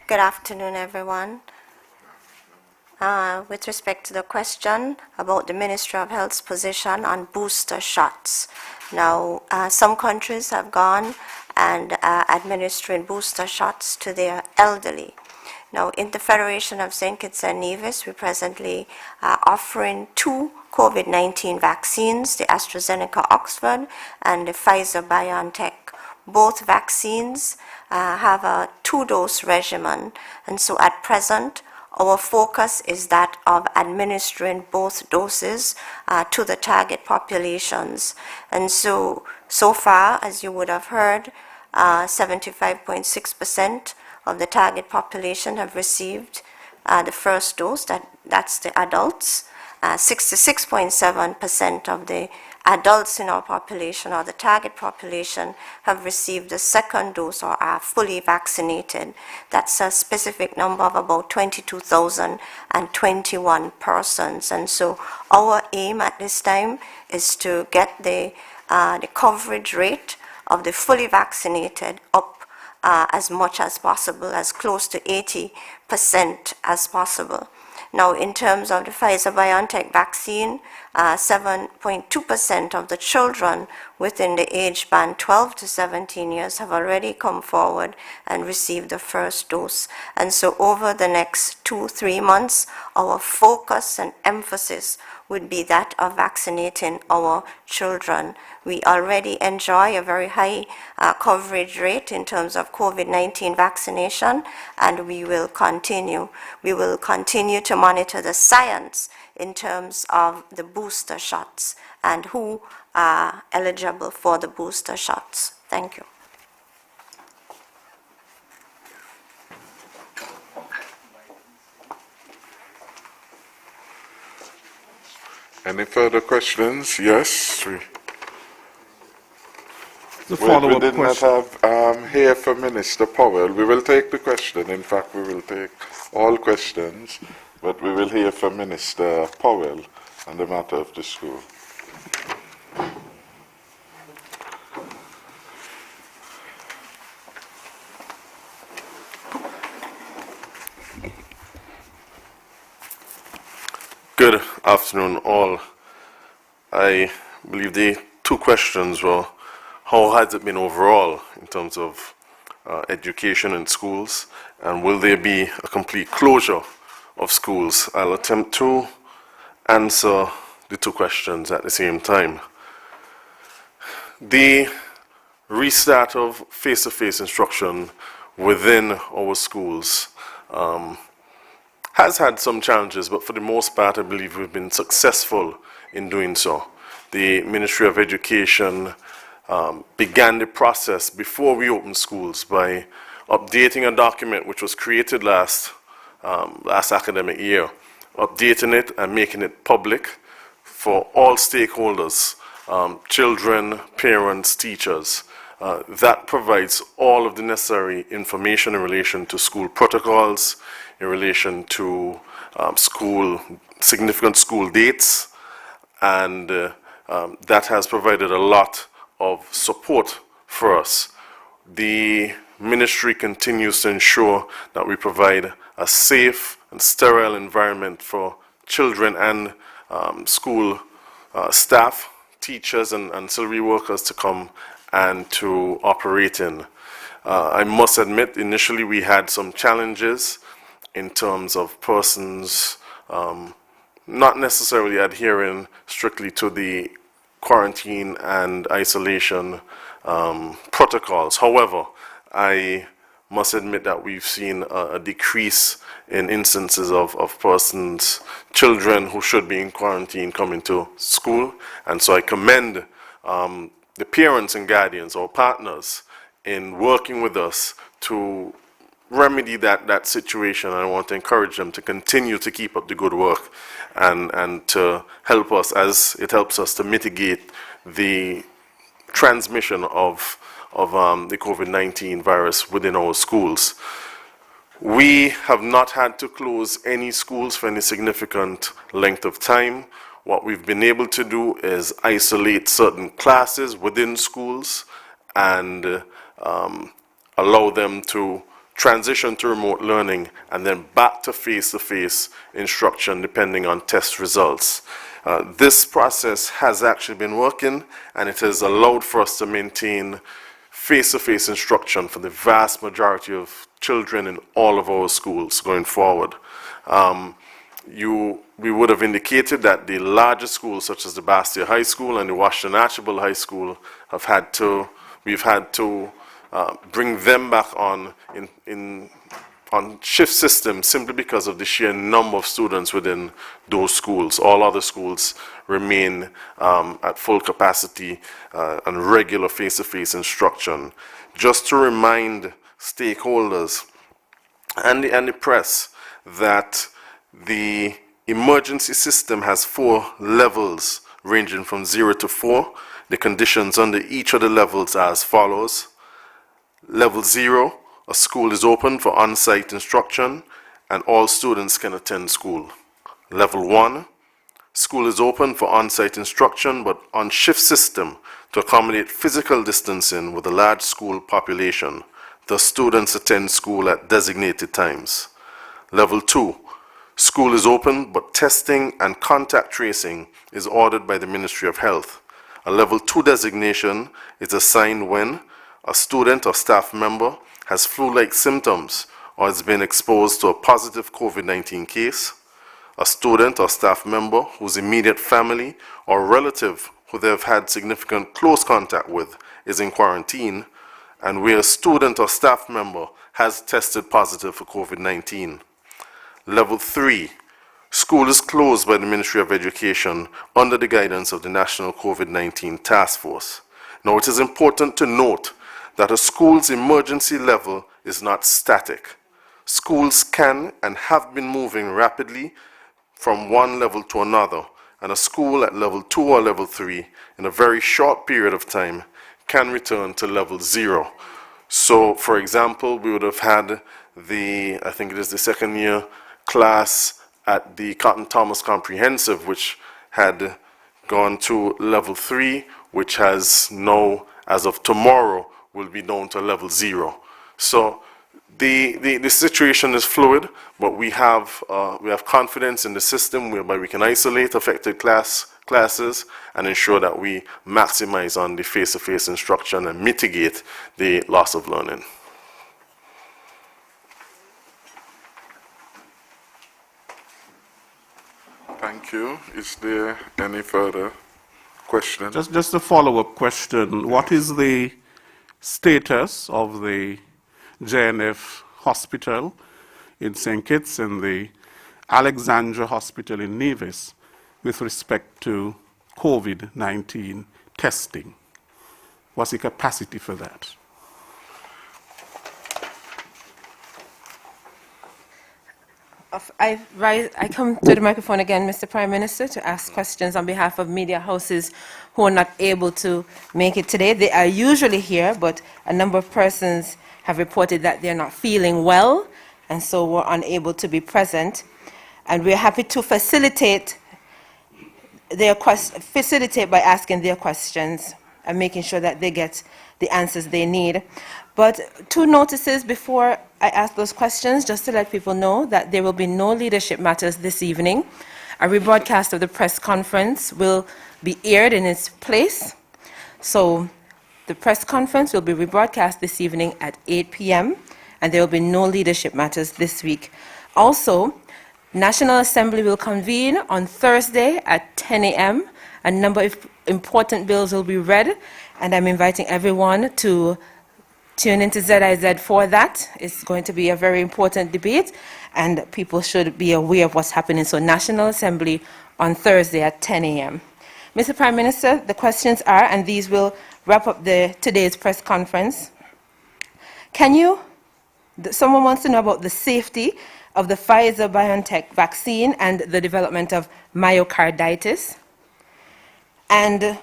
Good afternoon, everyone. With respect to the question about the Ministry of Health's position on booster shots. Now, some countries have gone and administering booster shots to their elderly. Now, in the Federation of St. Kitts and Nevis, we presently are offering 2 COVID-19 vaccines, the AstraZeneca Oxford and the Pfizer-BioNTech. Both vaccines have a 2-dose regimen, and so at present, our focus is that of administering both doses to the target populations. And so far, as you would have heard, 75.6% of the target population have received the first dose, that's the adults. 66.7% of the adults in our population, or the target population, have received the second dose or are fully vaccinated. That's a specific number of about 22,021 persons. And so our aim at this time is to get the coverage rate of the fully vaccinated up as much as possible, as close to 80% as possible. Now, in terms of the Pfizer-BioNTech vaccine, 7.2% of the children within the age band 12 to 17 years have already come forward and received the first dose. And so over the next 2-3 months, our focus and emphasis would be that of vaccinating our children. We already enjoy a very high coverage rate in terms of COVID-19 vaccination, and we will continue. We will continue to monitor the science in terms of the booster shots and who are eligible for the booster shots. Thank you. Any further questions? Yes. The We follow-up did not question. have here for Minister Powell. We will take the question. In fact, we will take all questions, but we will hear from Minister Powell on the matter of the school. Good afternoon, all. I believe the 2 questions were, how has it been overall in terms of education in schools, and will there be a complete closure of schools? I'll attempt to answer the 2 questions at the same time. The restart of face-to-face instruction within our schools has had some challenges, but for the most part, I believe we've been successful in doing so. The Ministry of Education began the process before we opened schools by updating a document which was created last academic year, updating it and making it public for all stakeholders, children, parents, teachers. That provides all of the necessary information in relation to school protocols, in relation to significant school dates, and that has provided a lot of support for us. The ministry continues to ensure that we provide a safe and sterile environment for children and school staff, teachers, and ancillary workers to come and to operate in. I must admit, initially we had some challenges in terms of persons not necessarily adhering strictly to the quarantine and isolation protocols. However, I must admit that we've seen a decrease in instances of persons, children who should be in quarantine coming to school. And so I commend the parents and guardians or partners in working with us to remedy that situation. I want to encourage them to continue to keep up the good work and to help us as it helps us to mitigate the transmission of the COVID-19 virus within our schools. We have not had to close any schools for any significant length of time. What we've been able to do is isolate certain classes within schools and allow them to transition to remote learning and then back to face-to-face instruction depending on test results. This process has actually been working, and it has allowed for us to maintain face-to-face instruction for the vast majority of children in all of our schools going forward. We would have indicated that the larger schools, such as the Bastia High School and the Washington Archibald High School, we've had to bring them back on shift systems simply because of the sheer number of students within those schools. All other schools remain at full capacity and regular face-to-face instruction. Just to remind stakeholders and the press that the emergency system has 4 levels ranging from 0 to 4. The conditions under each of the levels are as follows. Level 0, a school is open for on-site instruction and all students can attend school. Level 1, school is open for on-site instruction but on shift system to accommodate physical distancing with a large school population. The students attend school at designated times. Level 2, school is open but testing and contact tracing is ordered by the Ministry of Health. A Level 2 designation is assigned when a student or staff member has flu-like symptoms or has been exposed to a positive COVID-19 case, a student or staff member whose immediate family or relative who they have had significant close contact with is in quarantine, and where a student or staff member has tested positive for COVID-19. Level 3, school is closed by the Ministry of Education under the guidance of the National COVID-19 Task Force. Now, it is important to note that a school's emergency level is not static. Schools can and have been moving rapidly from one level to another, and a school at level 2 or level 3 in a very short period of time can return to level 0. So, for example, we would have had I think it is the second year class at the Cotton Thomas Comprehensive, which had gone to level 3, which has now, as of tomorrow, will be down to level 0. So the situation is fluid, but we have confidence in the system whereby we can isolate affected classes and ensure that we maximize on the face-to-face instruction and mitigate the loss of learning. Thank you. Is there any further question? Just a follow-up question. What is the status of the JNF hospital in St. Kitts and the Alexandra Hospital in Nevis with respect to COVID-19 testing? what's the capacity for that? I come to the microphone again, Mr. Prime Minister, to ask questions on behalf of media houses who are not able to make it today. They are usually here, but a number of persons have reported that they're not feeling well, and so were unable to be present. And we're happy to facilitate by asking their questions and making sure that they get the answers they need. But 2 notices before I ask those questions, just to let people know that there will be no leadership matters this evening. A rebroadcast of the press conference will be aired in its place. So the press conference will be rebroadcast this evening at 8 p.m. and there will be no leadership matters this week. Also, National Assembly will convene on Thursday at 10 a.m. A number of important bills will be read, and I'm inviting everyone to tune into ZIZ for that. It's going to be a very important debate, and people should be aware of what's happening. So National Assembly on Thursday at 10 a.m. Mr. Prime Minister, the questions are, and these will wrap up today's press conference. Someone wants to know about the safety of the Pfizer-BioNTech vaccine and the development of myocarditis. And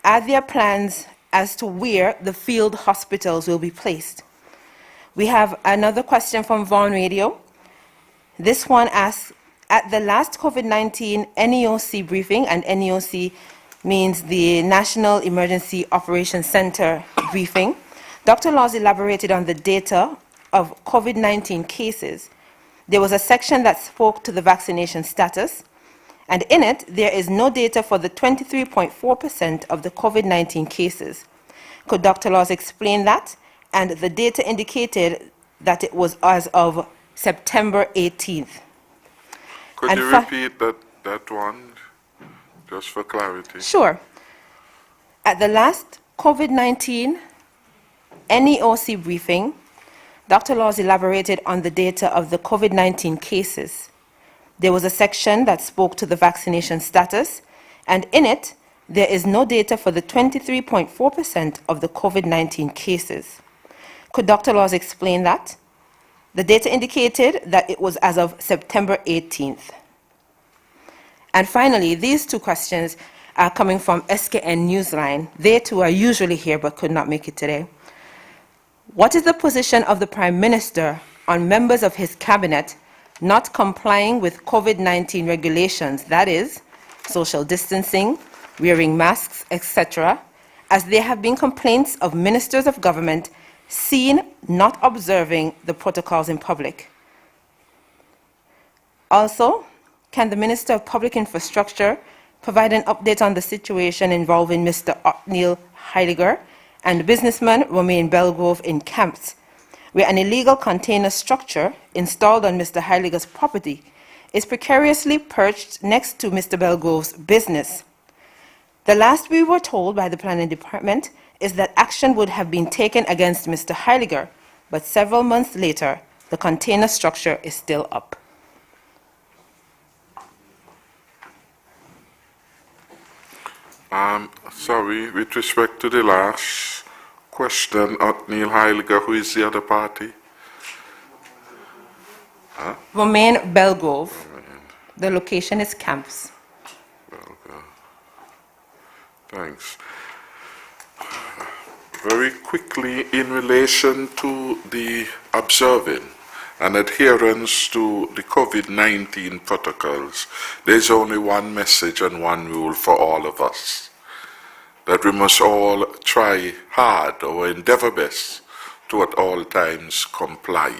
are there plans as to where the field hospitals will be placed? We have another question from Vaughan Radio. This one asks, at the last COVID-19 NEOC briefing, and NEOC means the National Emergency Operations Center briefing, Dr. Laws elaborated on the data of COVID-19 cases. There was a section that spoke to the vaccination status, and in it, there is no data for the 23.4% of the COVID-19 cases. Could Dr. Laws explain that? And the data indicated that it was as of September 18th. Could you repeat that one, just for clarity? Sure. At the last COVID-19 NEOC briefing, Dr. Laws elaborated on the data of the COVID-19 cases. There was a section that spoke to the vaccination status, and in it, there is no data for the 23.4% of the COVID-19 cases. Could Dr. Laws explain that? The data indicated that it was as of September 18th. And finally, these 2 questions are coming from SKN Newsline. They too are usually here but could not make it today. What is the position of the Prime Minister on members of his cabinet not complying with COVID-19 regulations, that is, social distancing, wearing masks, etc., as there have been complaints of ministers of government seen not observing the protocols in public? Also, can the Minister of Public Infrastructure provide an update on the situation involving Mr. Othniel Heiliger and businessman Romain Belgrove in Camps, where an illegal container structure installed on Mr. Heiliger's property is precariously perched next to Mr. Belgrove's business? The last we were told by the Planning Department is that action would have been taken against Mr. Heiliger, but several months later, the container structure is still up. Sorry, with respect to the last question, Othniel Heiliger, who is the other party? Huh? Romain Belgrove. The location is Camps. Thanks. Very quickly, in relation to the observing and adherence to the COVID-19 protocols, there's only one message and one rule for all of us, that we must all try hard or endeavor best to at all times comply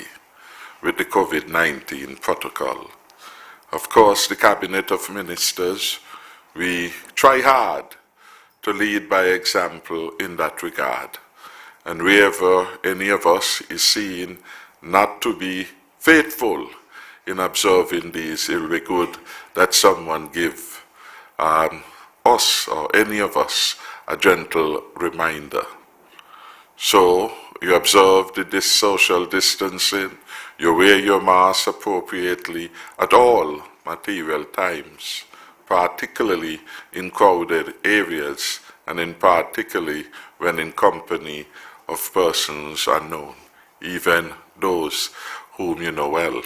with the COVID-19 protocol. Of course, the Cabinet of Ministers, we try hard to lead by example in that regard. And wherever any of us is seen not to be faithful in observing these, it will be good that someone give us or any of us a gentle reminder. So you observe this social distancing, you wear your mask appropriately at all material times, particularly in crowded areas and in particularly when in company of persons unknown, even those whom you know well.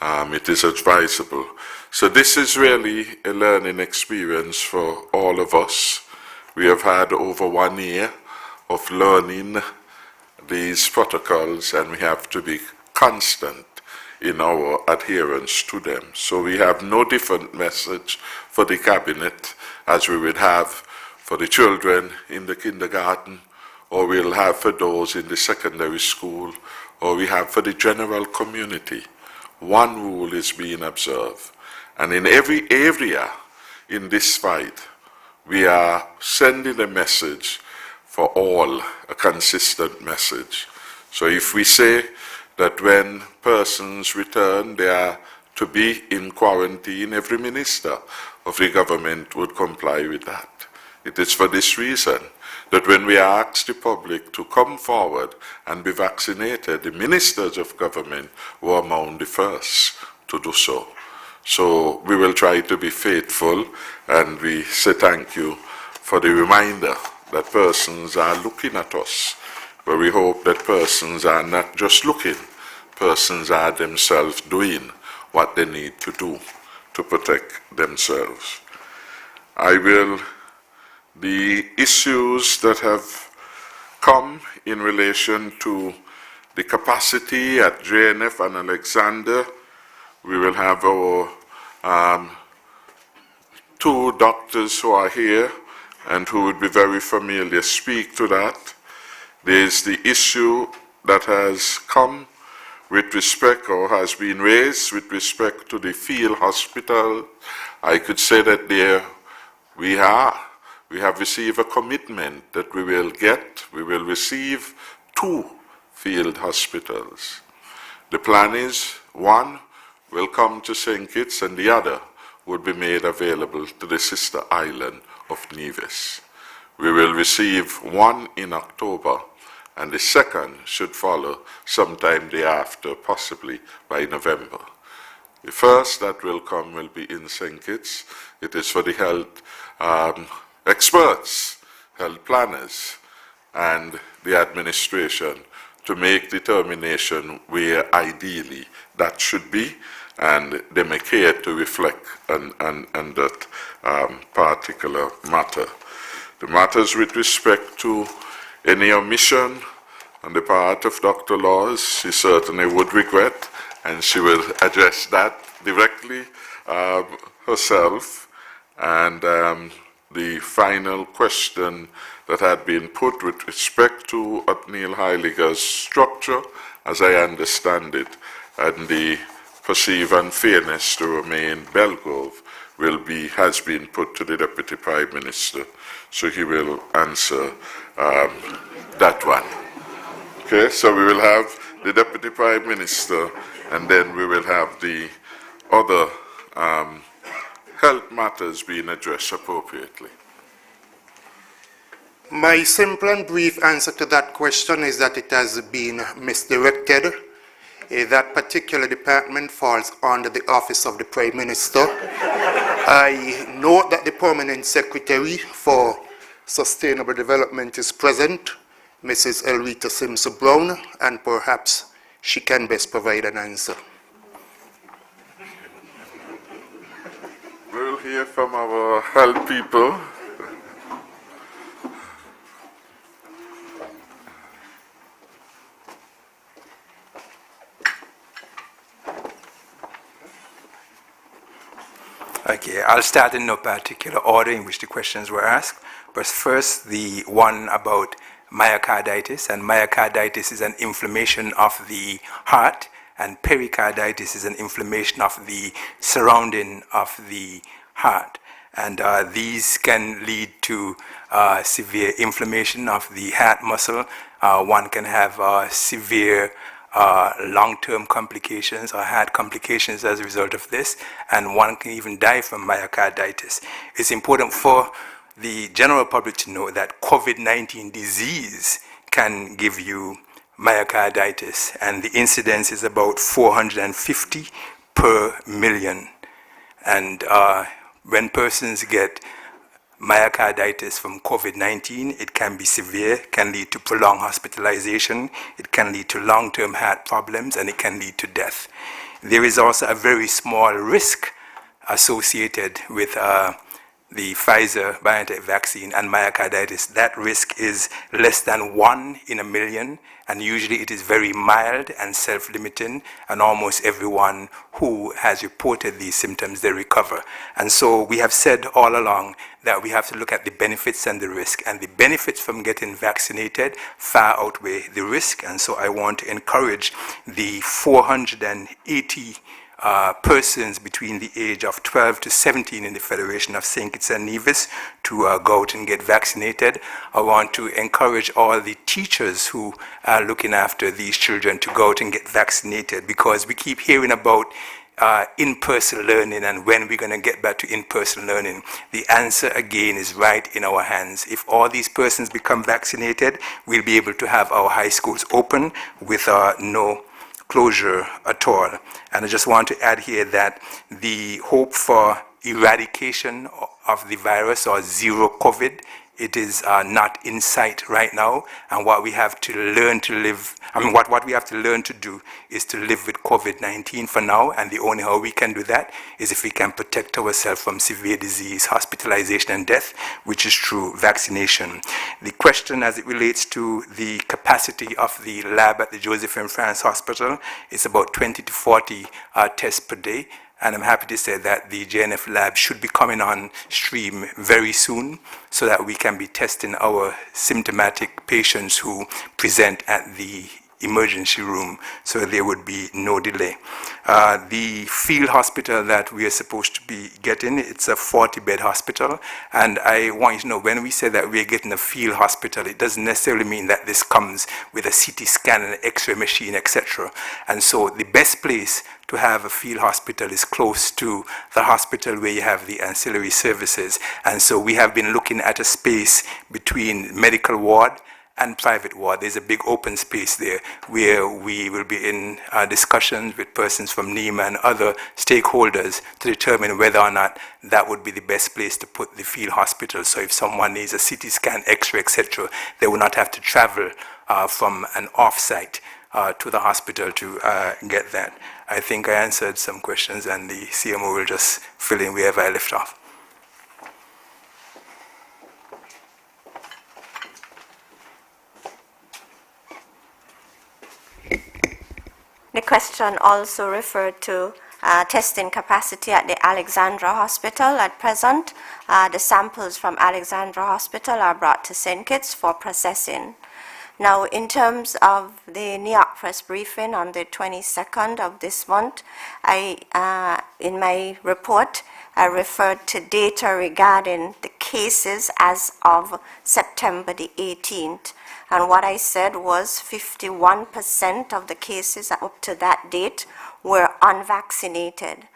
It is advisable. So this is really a learning experience for all of us. We have had over 1 year of learning these protocols, and we have to be constant in our adherence to them. So we have no different message for the cabinet as we would have for the children in the kindergarten, or we'll have for those in the secondary school, or we have for the general community. One rule is being observed. And in every area in this fight, we are sending a message for all, a consistent message. So if we say that when persons return, they are to be in quarantine, every minister of the government would comply with that. It is for this reason that when we ask the public to come forward and be vaccinated, the ministers of government were among the first to do so. So we will try to be faithful, and we say thank you for the reminder that persons are looking at us, but we hope that persons are not just looking, persons are themselves doing what they need to do to protect themselves. The issues that have come in relation to the capacity at JNF and Alexander, we will have our two doctors who are here and who would be very familiar speak to that. There's the issue that has come with respect, or has been raised with respect to the field hospital. I could say that there we have received a commitment that we will receive 2 field hospitals. The plan is one will come to St. Kitts and the other would be made available to the sister island of Nevis. We will receive one in October, and the second should follow sometime thereafter, possibly by November. The first that will come will be in St. Kitts. It is for the health experts, health planners, and the administration to make determination where ideally that should be, and they may care to reflect on that particular matter. The matters with respect to any omission on the part of Dr. Laws, she certainly would regret, and she will address that directly herself. And the final question that had been put with respect to Othniel Heiliger's structure, as I understand it, and the perceived unfairness to remain Belgrove has been put to the Deputy Prime Minister, so he will answer that one. Okay, so we will have the Deputy Prime Minister, and then we will have the other health matters being addressed appropriately. My simple and brief answer to that question is that it has been misdirected. That particular department falls under the office of the Prime Minister. I note that the Permanent Secretary for Sustainable Development is present, Mrs. Elrita Simpson-Brown, and perhaps she can best provide an answer. We'll hear from our health people. Okay, I'll start in no particular order in which the questions were asked, but first the one about myocarditis, and myocarditis is an inflammation of the heart, and pericarditis is an inflammation of the surrounding of the heart. And these can lead to severe inflammation of the heart muscle. One can have severe long-term complications or heart complications as a result of this, and one can even die from myocarditis. It's important for the general public to know that COVID-19 disease can give you myocarditis, and the incidence is about 450 per million. And when persons get myocarditis from COVID-19. It can be severe, can lead to prolonged hospitalization, it can lead to long-term heart problems, and it can lead to death. There is also a very small risk associated with the Pfizer-BioNTech vaccine and myocarditis. That risk is less than 1 in a million, and usually it is very mild and self-limiting, and almost everyone who has reported these symptoms, they recover. And so we have said all along that we have to look at the benefits and the risk, and the benefits from getting vaccinated far outweigh the risk. And so I want to encourage the 480 persons between the age of 12 to 17 in the Federation of St. Kitts and Nevis to go out and get vaccinated. I want to encourage all the teachers who are looking after these children to go out and get vaccinated, because we keep hearing about in-person learning and when we're going to get back to in-person learning. The answer again is right in our hands. If all these persons become vaccinated, we'll be able to have our high schools open with no closure at all. And I just want to add here that the hope for eradication of the virus, or zero COVID, it is not in sight right now. And what we have to learn to live, what we have to learn to do is to live with COVID-19 for now. And the only how we can do that is if we can protect ourselves from severe disease, hospitalization, and death, which is through vaccination. The question as it relates to the capacity of the lab at the Joseph M. France Hospital is about 20 to 40 tests per day. And I'm happy to say that the JNF lab should be coming on stream very soon so that we can be testing our symptomatic patients who present at the emergency room, so there would be no delay. The field hospital that we are supposed to be getting, it's a 40-bed hospital, and I want you to know, when we say that we are getting a field hospital, it doesn't necessarily mean that this comes with a CT scan and an X-ray machine, etc. And so the best place to have a field hospital is close to the hospital where you have the ancillary services. And so we have been looking at a space between medical ward and private ward. There's a big open space there where we will be in discussions with persons from NEMA and other stakeholders to determine whether or not that would be the best place to put the field hospital. So if someone needs a CT scan, X-ray, etc., they will not have to travel from an off-site to the hospital to get that. I think I answered some questions, and the CMO will just fill in wherever I left off. The question also referred to testing capacity at the Alexandra Hospital at present. The samples from Alexandra Hospital are brought to St. Kitts for processing. Now, in terms of the NEOC press briefing on the 22nd of this month, in my report, I referred to data regarding the cases as of September the 18th. And what I said was 51% of the cases up to that date were unvaccinated.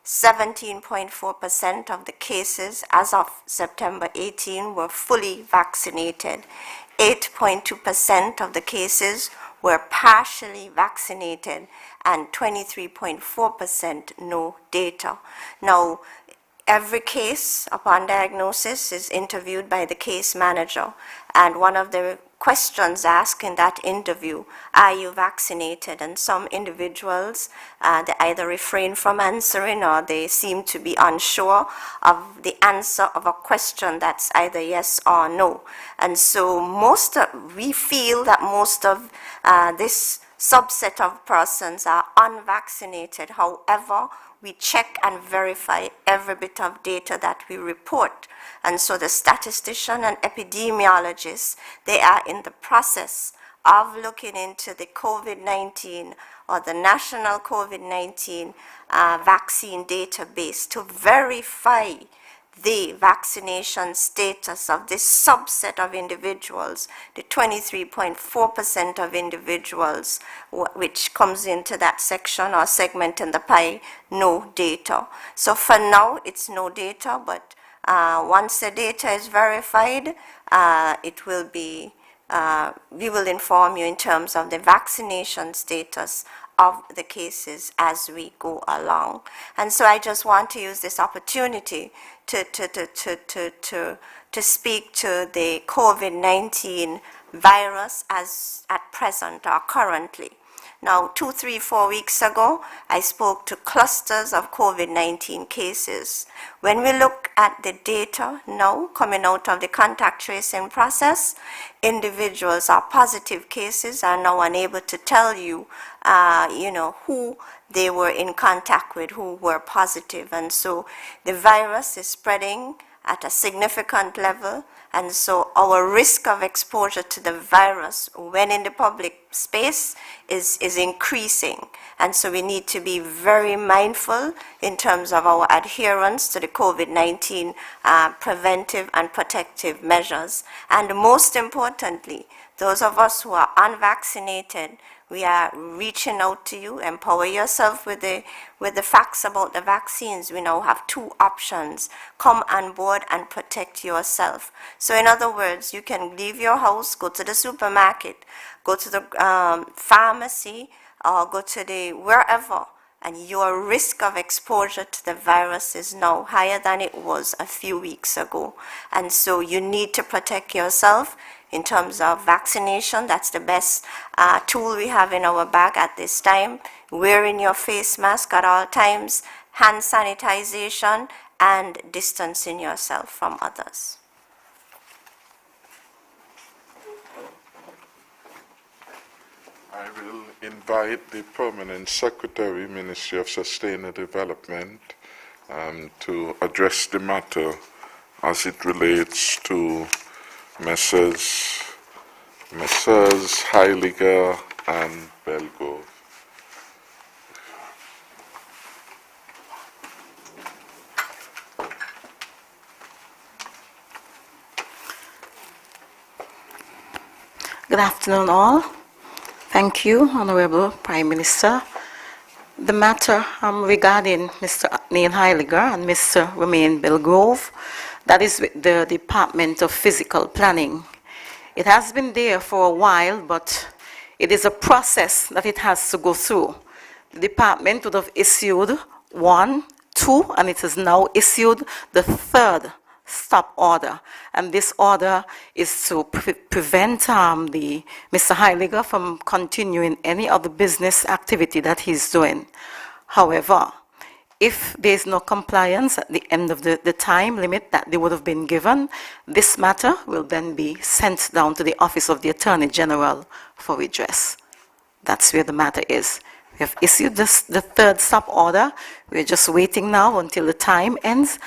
17.4% of the cases as of September 18 were fully vaccinated. 8.2% of the cases were partially vaccinated, and 23.4% no data. Now, every case upon diagnosis is interviewed by the case manager, and one of the questions asked in that interview, are you vaccinated? And some individuals, they either refrain from answering, or they seem to be unsure of the answer of a question that's either yes or no. And so we feel that most of this subset of persons are unvaccinated. However, we check and verify every bit of data that we report. And so the statistician and epidemiologists, they are in the process of looking into the COVID-19 or the national COVID-19 vaccine database to verify the vaccination status of this subset of individuals, the 23.4% of individuals, which comes into that section or segment in the pie, no data. So for now, it's no data, but once the data is verified, it will be, we will inform you in terms of the vaccination status of the cases as we go along. And so I just want to use this opportunity to speak to the COVID-19 virus as at present or currently. Now, 2, 3, 4 weeks ago, I spoke to clusters of COVID-19 cases. When we look at the data now coming out of the contact tracing process, individuals or positive cases are now unable to tell you, who they were in contact with, who were positive. And so the virus is spreading at a significant level. And so our risk of exposure to the virus when in the public space is increasing. And so we need to be very mindful in terms of our adherence to the COVID-19 preventive and protective measures. And most importantly, those of us who are unvaccinated, we are reaching out to you. Empower yourself with the facts about the vaccines. We now have 2 options. Come on board and protect yourself. So in other words, you can leave your house, go to the supermarket, go to the pharmacy, or go to the wherever, and your risk of exposure to the virus is now higher than it was a few weeks ago. And so you need to protect yourself. In terms of vaccination, that's the best tool we have in our bag at this time. Wearing your face mask at all times, hand sanitization, and distancing yourself from others. I will invite the Permanent Secretary, Ministry of Sustainable Development, to address the matter as it relates to Messrs. Heiliger and Belgrove. Good afternoon, all. Thank you, Honorable Prime Minister. The matter regarding Mr. Neil Heiliger and Mr. Romain Belgrove, that is with the Department of Physical Planning. It has been there for a while, but it is a process that it has to go through. The department would have issued 1, 2, and it has now issued the 3rd stop order. And this order is to prevent Mr. Heiliger from continuing any other business activity that he's doing. However, if there is no compliance at the end of the time limit that they would have been given, this matter will then be sent down to the Office of the Attorney General for redress. That's where the matter is. We have issued the 3rd stop order. We're just waiting now until the time ends.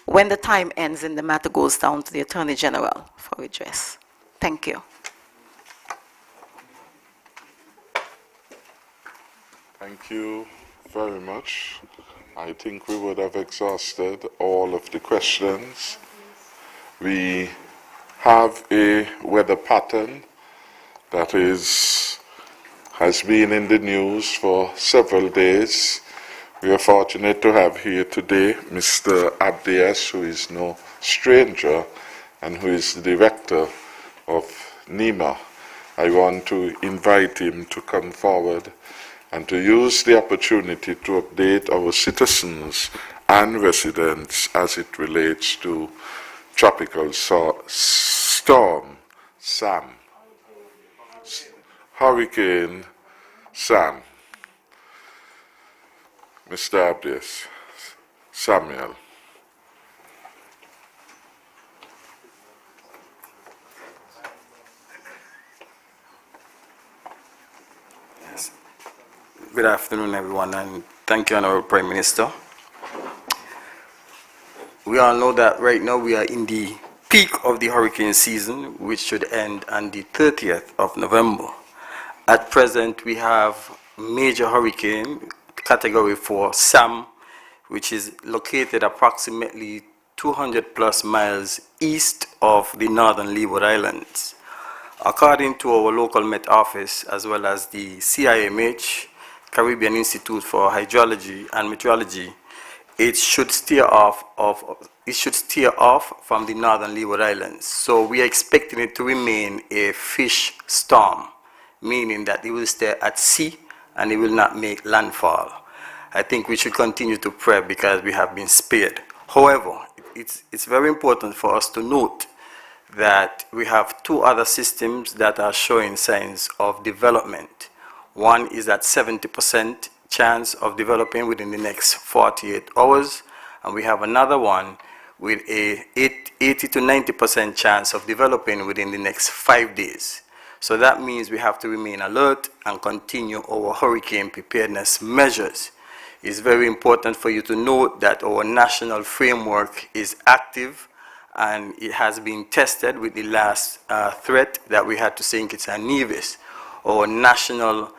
When the time ends, then the matter goes down to the Attorney General for redress. Thank you. Thank you very much. I think we would have exhausted all of the questions. We have a weather pattern that has been in the news for several days. We are fortunate to have here today Mr. Abdias, who is no stranger and who is the director of NEMA. I want to invite him to come forward and to use the opportunity to update our citizens and residents as it relates to tropical storm Sam. Hurricane Sam. Mr. Abdias, Samuel. Yes. Good afternoon, everyone, and thank you, Honorable Prime Minister. We all know that right now we are in the peak of the hurricane season, which should end on the 30th of November. At present, we have major hurricane, Category 4, Sam, which is located approximately 200 plus miles east of the northern Leeward Islands. According to our local Met Office, as well as the CIMH, Caribbean Institute for Hydrology and Meteorology, it should steer off from the northern Leeward Islands. So we are expecting it to remain a fish storm, meaning that it will stay at sea and it will not make landfall. I think we should continue to pray because we have been spared. However, it's very important for us to note that we have two other systems that are showing signs of development. One is at 70% chance of developing within the next 48 hours, and we have another one with a 80 to 90% chance of developing within the next 5 days. So that means we have to remain alert and continue our hurricane preparedness measures. It's very important for you to note that our national framework is active and it has been tested with the last threat that we had to St. Kitts and Nevis. Our national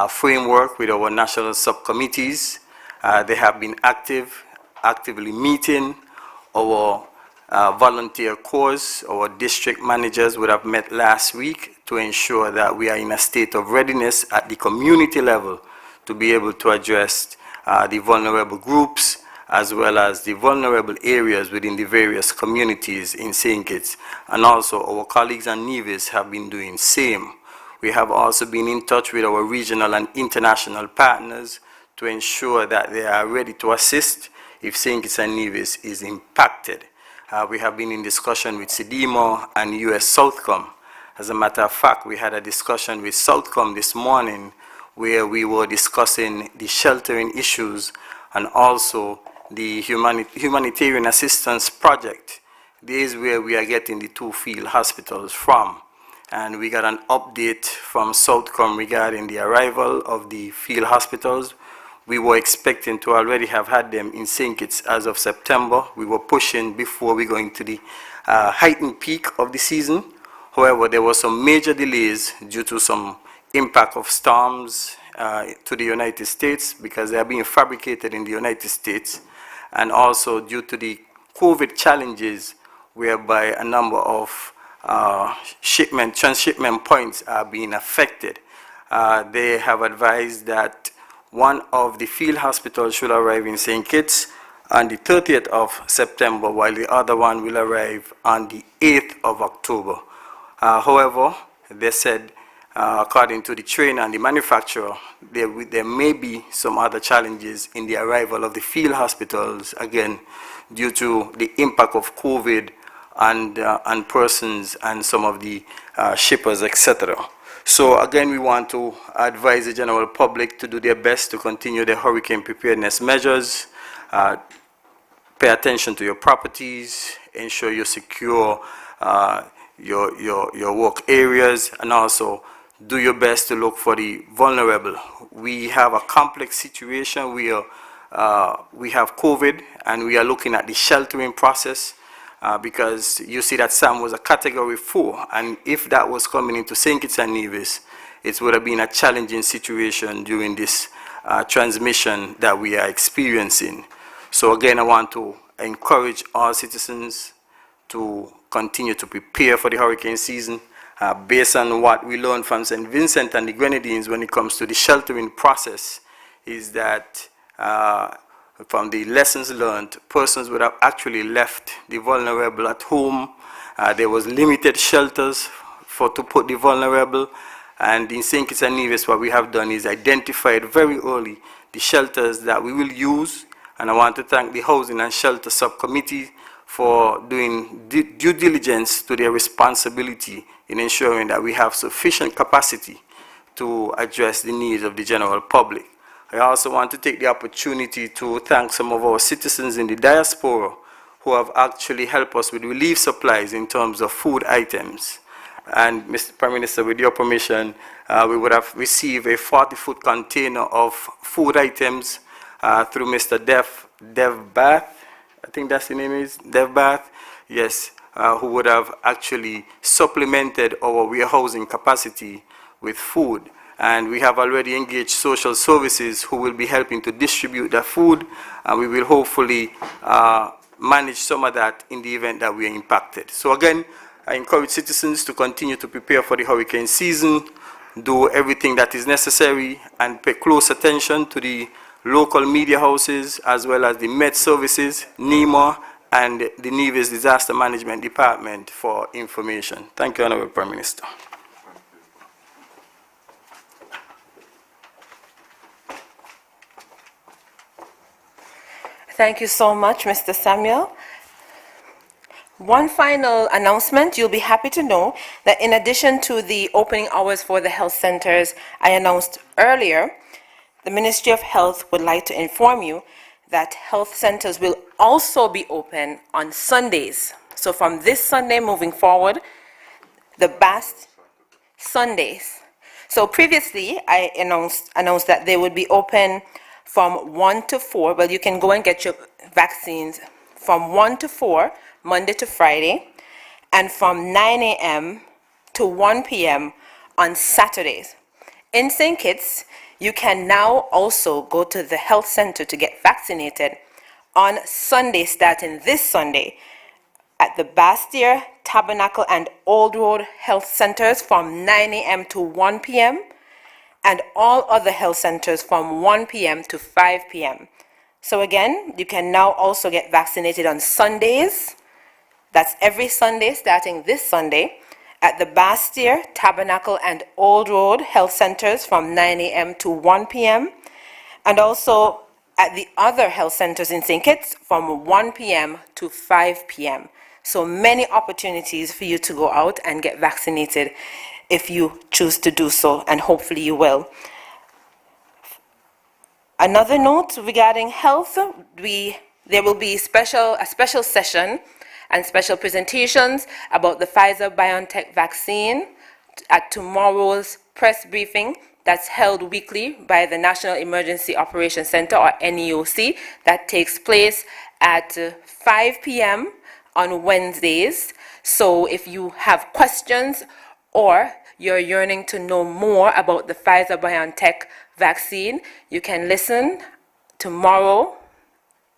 framework with our national subcommittees, they have been actively meeting. Our volunteer corps, our district managers would have met last week to ensure that we are in a state of readiness at the community level to be able to address the vulnerable groups as well as the vulnerable areas within the various communities in St. Kitts. And also our colleagues in Nevis have been doing same. We have also been in touch with our regional and international partners to ensure that they are ready to assist if St. Kitts and Nevis is impacted. We have been in discussion with CDMO and US Southcom. As a matter of fact, we had a discussion with Southcom this morning where we were discussing the sheltering issues and also the humanitarian assistance project. This is where we are getting the 2 field hospitals from. And we got an update from Southcom regarding the arrival of the field hospitals. We were expecting to already have had them in St. Kitts as of September. We were pushing before we go into the heightened peak of the season. However, there were some major delays due to some impact of storms to the United States because they are being fabricated in the United States, and also due to the COVID challenges whereby a number of transshipment points are being affected. They have advised that one of the field hospitals should arrive in St. Kitts on the 30th of September, while the other one will arrive on the 8th of October. However, they said, according to the trainer and the manufacturer, there may be some other challenges in the arrival of the field hospitals, again, due to the impact of COVID and persons and some of the shippers, etc. So again, we want to advise the general public to do their best to continue their hurricane preparedness measures. Pay attention to your properties, ensure you secure your work areas, and also do your best to look for the vulnerable. We have a complex situation where we have COVID and we are looking at the sheltering process because you see that Sam was a category 4, and if that was coming into St. Kitts and Nevis, it would have been a challenging situation during this transmission that we are experiencing. So again, I want to encourage all citizens to continue to prepare for the hurricane season based on what we learned from St. Vincent and the Grenadines when it comes to the sheltering process, is that from the lessons learned, persons would have actually left the vulnerable at home. There was limited shelters to put the vulnerable, and in St. Kitts and Nevis what we have done is identified very early the shelters that we will use, and I want to thank the Housing and Shelter Subcommittee for doing due diligence to their responsibility in ensuring that we have sufficient capacity to address the needs of the general public. I also want to take the opportunity to thank some of our citizens in the diaspora who have actually helped us with relief supplies in terms of food items. And Mr. Prime Minister, with your permission, we would have received a 40-foot container of food items through Mr. Dev Bath, I think that's the name is, Dev Bath, yes, who would have actually supplemented our warehousing capacity with food. And we have already engaged social services who will be helping to distribute that food, and we will hopefully manage some of that in the event that we are impacted. So again, I encourage citizens to continue to prepare for the hurricane season, do everything that is necessary, and pay close attention to the local media houses as well as the Met Services, NEMA, and the Nevis Disaster Management Department for information. Thank you, Honorable Prime Minister. Thank you so much, Mr. Samuel. One final announcement, you'll be happy to know that in addition to the opening hours for the health centers I announced earlier, the Ministry of Health would like to inform you that health centers will also be open on Sundays. So from this Sunday moving forward, the BAST Sundays. So previously, I announced that they would be open from 1 to 4. Well, you can go and get your vaccines from 1 to 4, Monday to Friday, and from 9 a.m. to 1 p.m. on Saturdays. In St. Kitts, you can now also go to the health center to get vaccinated on Sunday, starting this Sunday, at the Bastille, Tabernacle, and Old Road Health Centers from 9 a.m. to 1 p.m., and all other health centers from 1 p.m. to 5 p.m. So again, you can now also get vaccinated on Sundays. That's every Sunday, starting this Sunday, at the Bastille, Tabernacle, and Old Road Health Centers from 9 a.m. to 1 p.m., and also at the other health centers in St. Kitts from 1 p.m. to 5 p.m. So many opportunities for you to go out and get vaccinated if you choose to do so, and hopefully you will. Another note regarding health, there will be a special session and special presentations about the Pfizer-BioNTech vaccine at tomorrow's press briefing that's held weekly by the National Emergency Operations Center, or NEOC, that takes place at 5 p.m. on Wednesdays. So if you have questions or you're yearning to know more about the Pfizer-BioNTech vaccine, you can listen tomorrow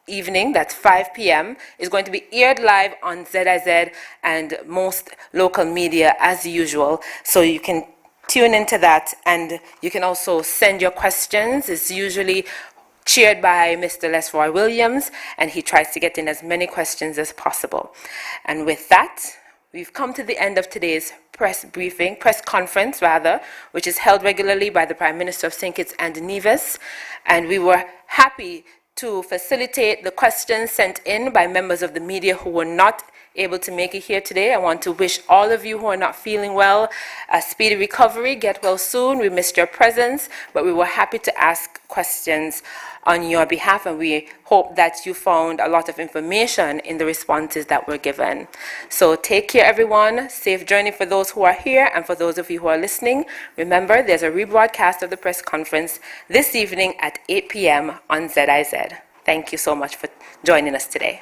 evening, that's 5 p.m. It's going to be aired live on ZIZ and most local media as usual. So you can tune into that, and you can also send your questions. It's usually chaired by Mr. Lesroy Williams, and he tries to get in as many questions as possible. And with that, we've come to the end of today's press conference, which is held regularly by the Prime Minister of St. Kitts and Nevis. And we were happy to facilitate the questions sent in by members of the media who were not able to make it here today. I want to wish all of you who are not feeling well a speedy recovery. Get well soon. We missed your presence, but we were happy to ask questions on your behalf, and we hope that you found a lot of information in the responses that were given. So take care, everyone. Safe journey for those who are here, and for those of you who are listening, remember there's a rebroadcast of the press conference this evening at 8 p.m. on ZIZ. Thank you so much for joining us today.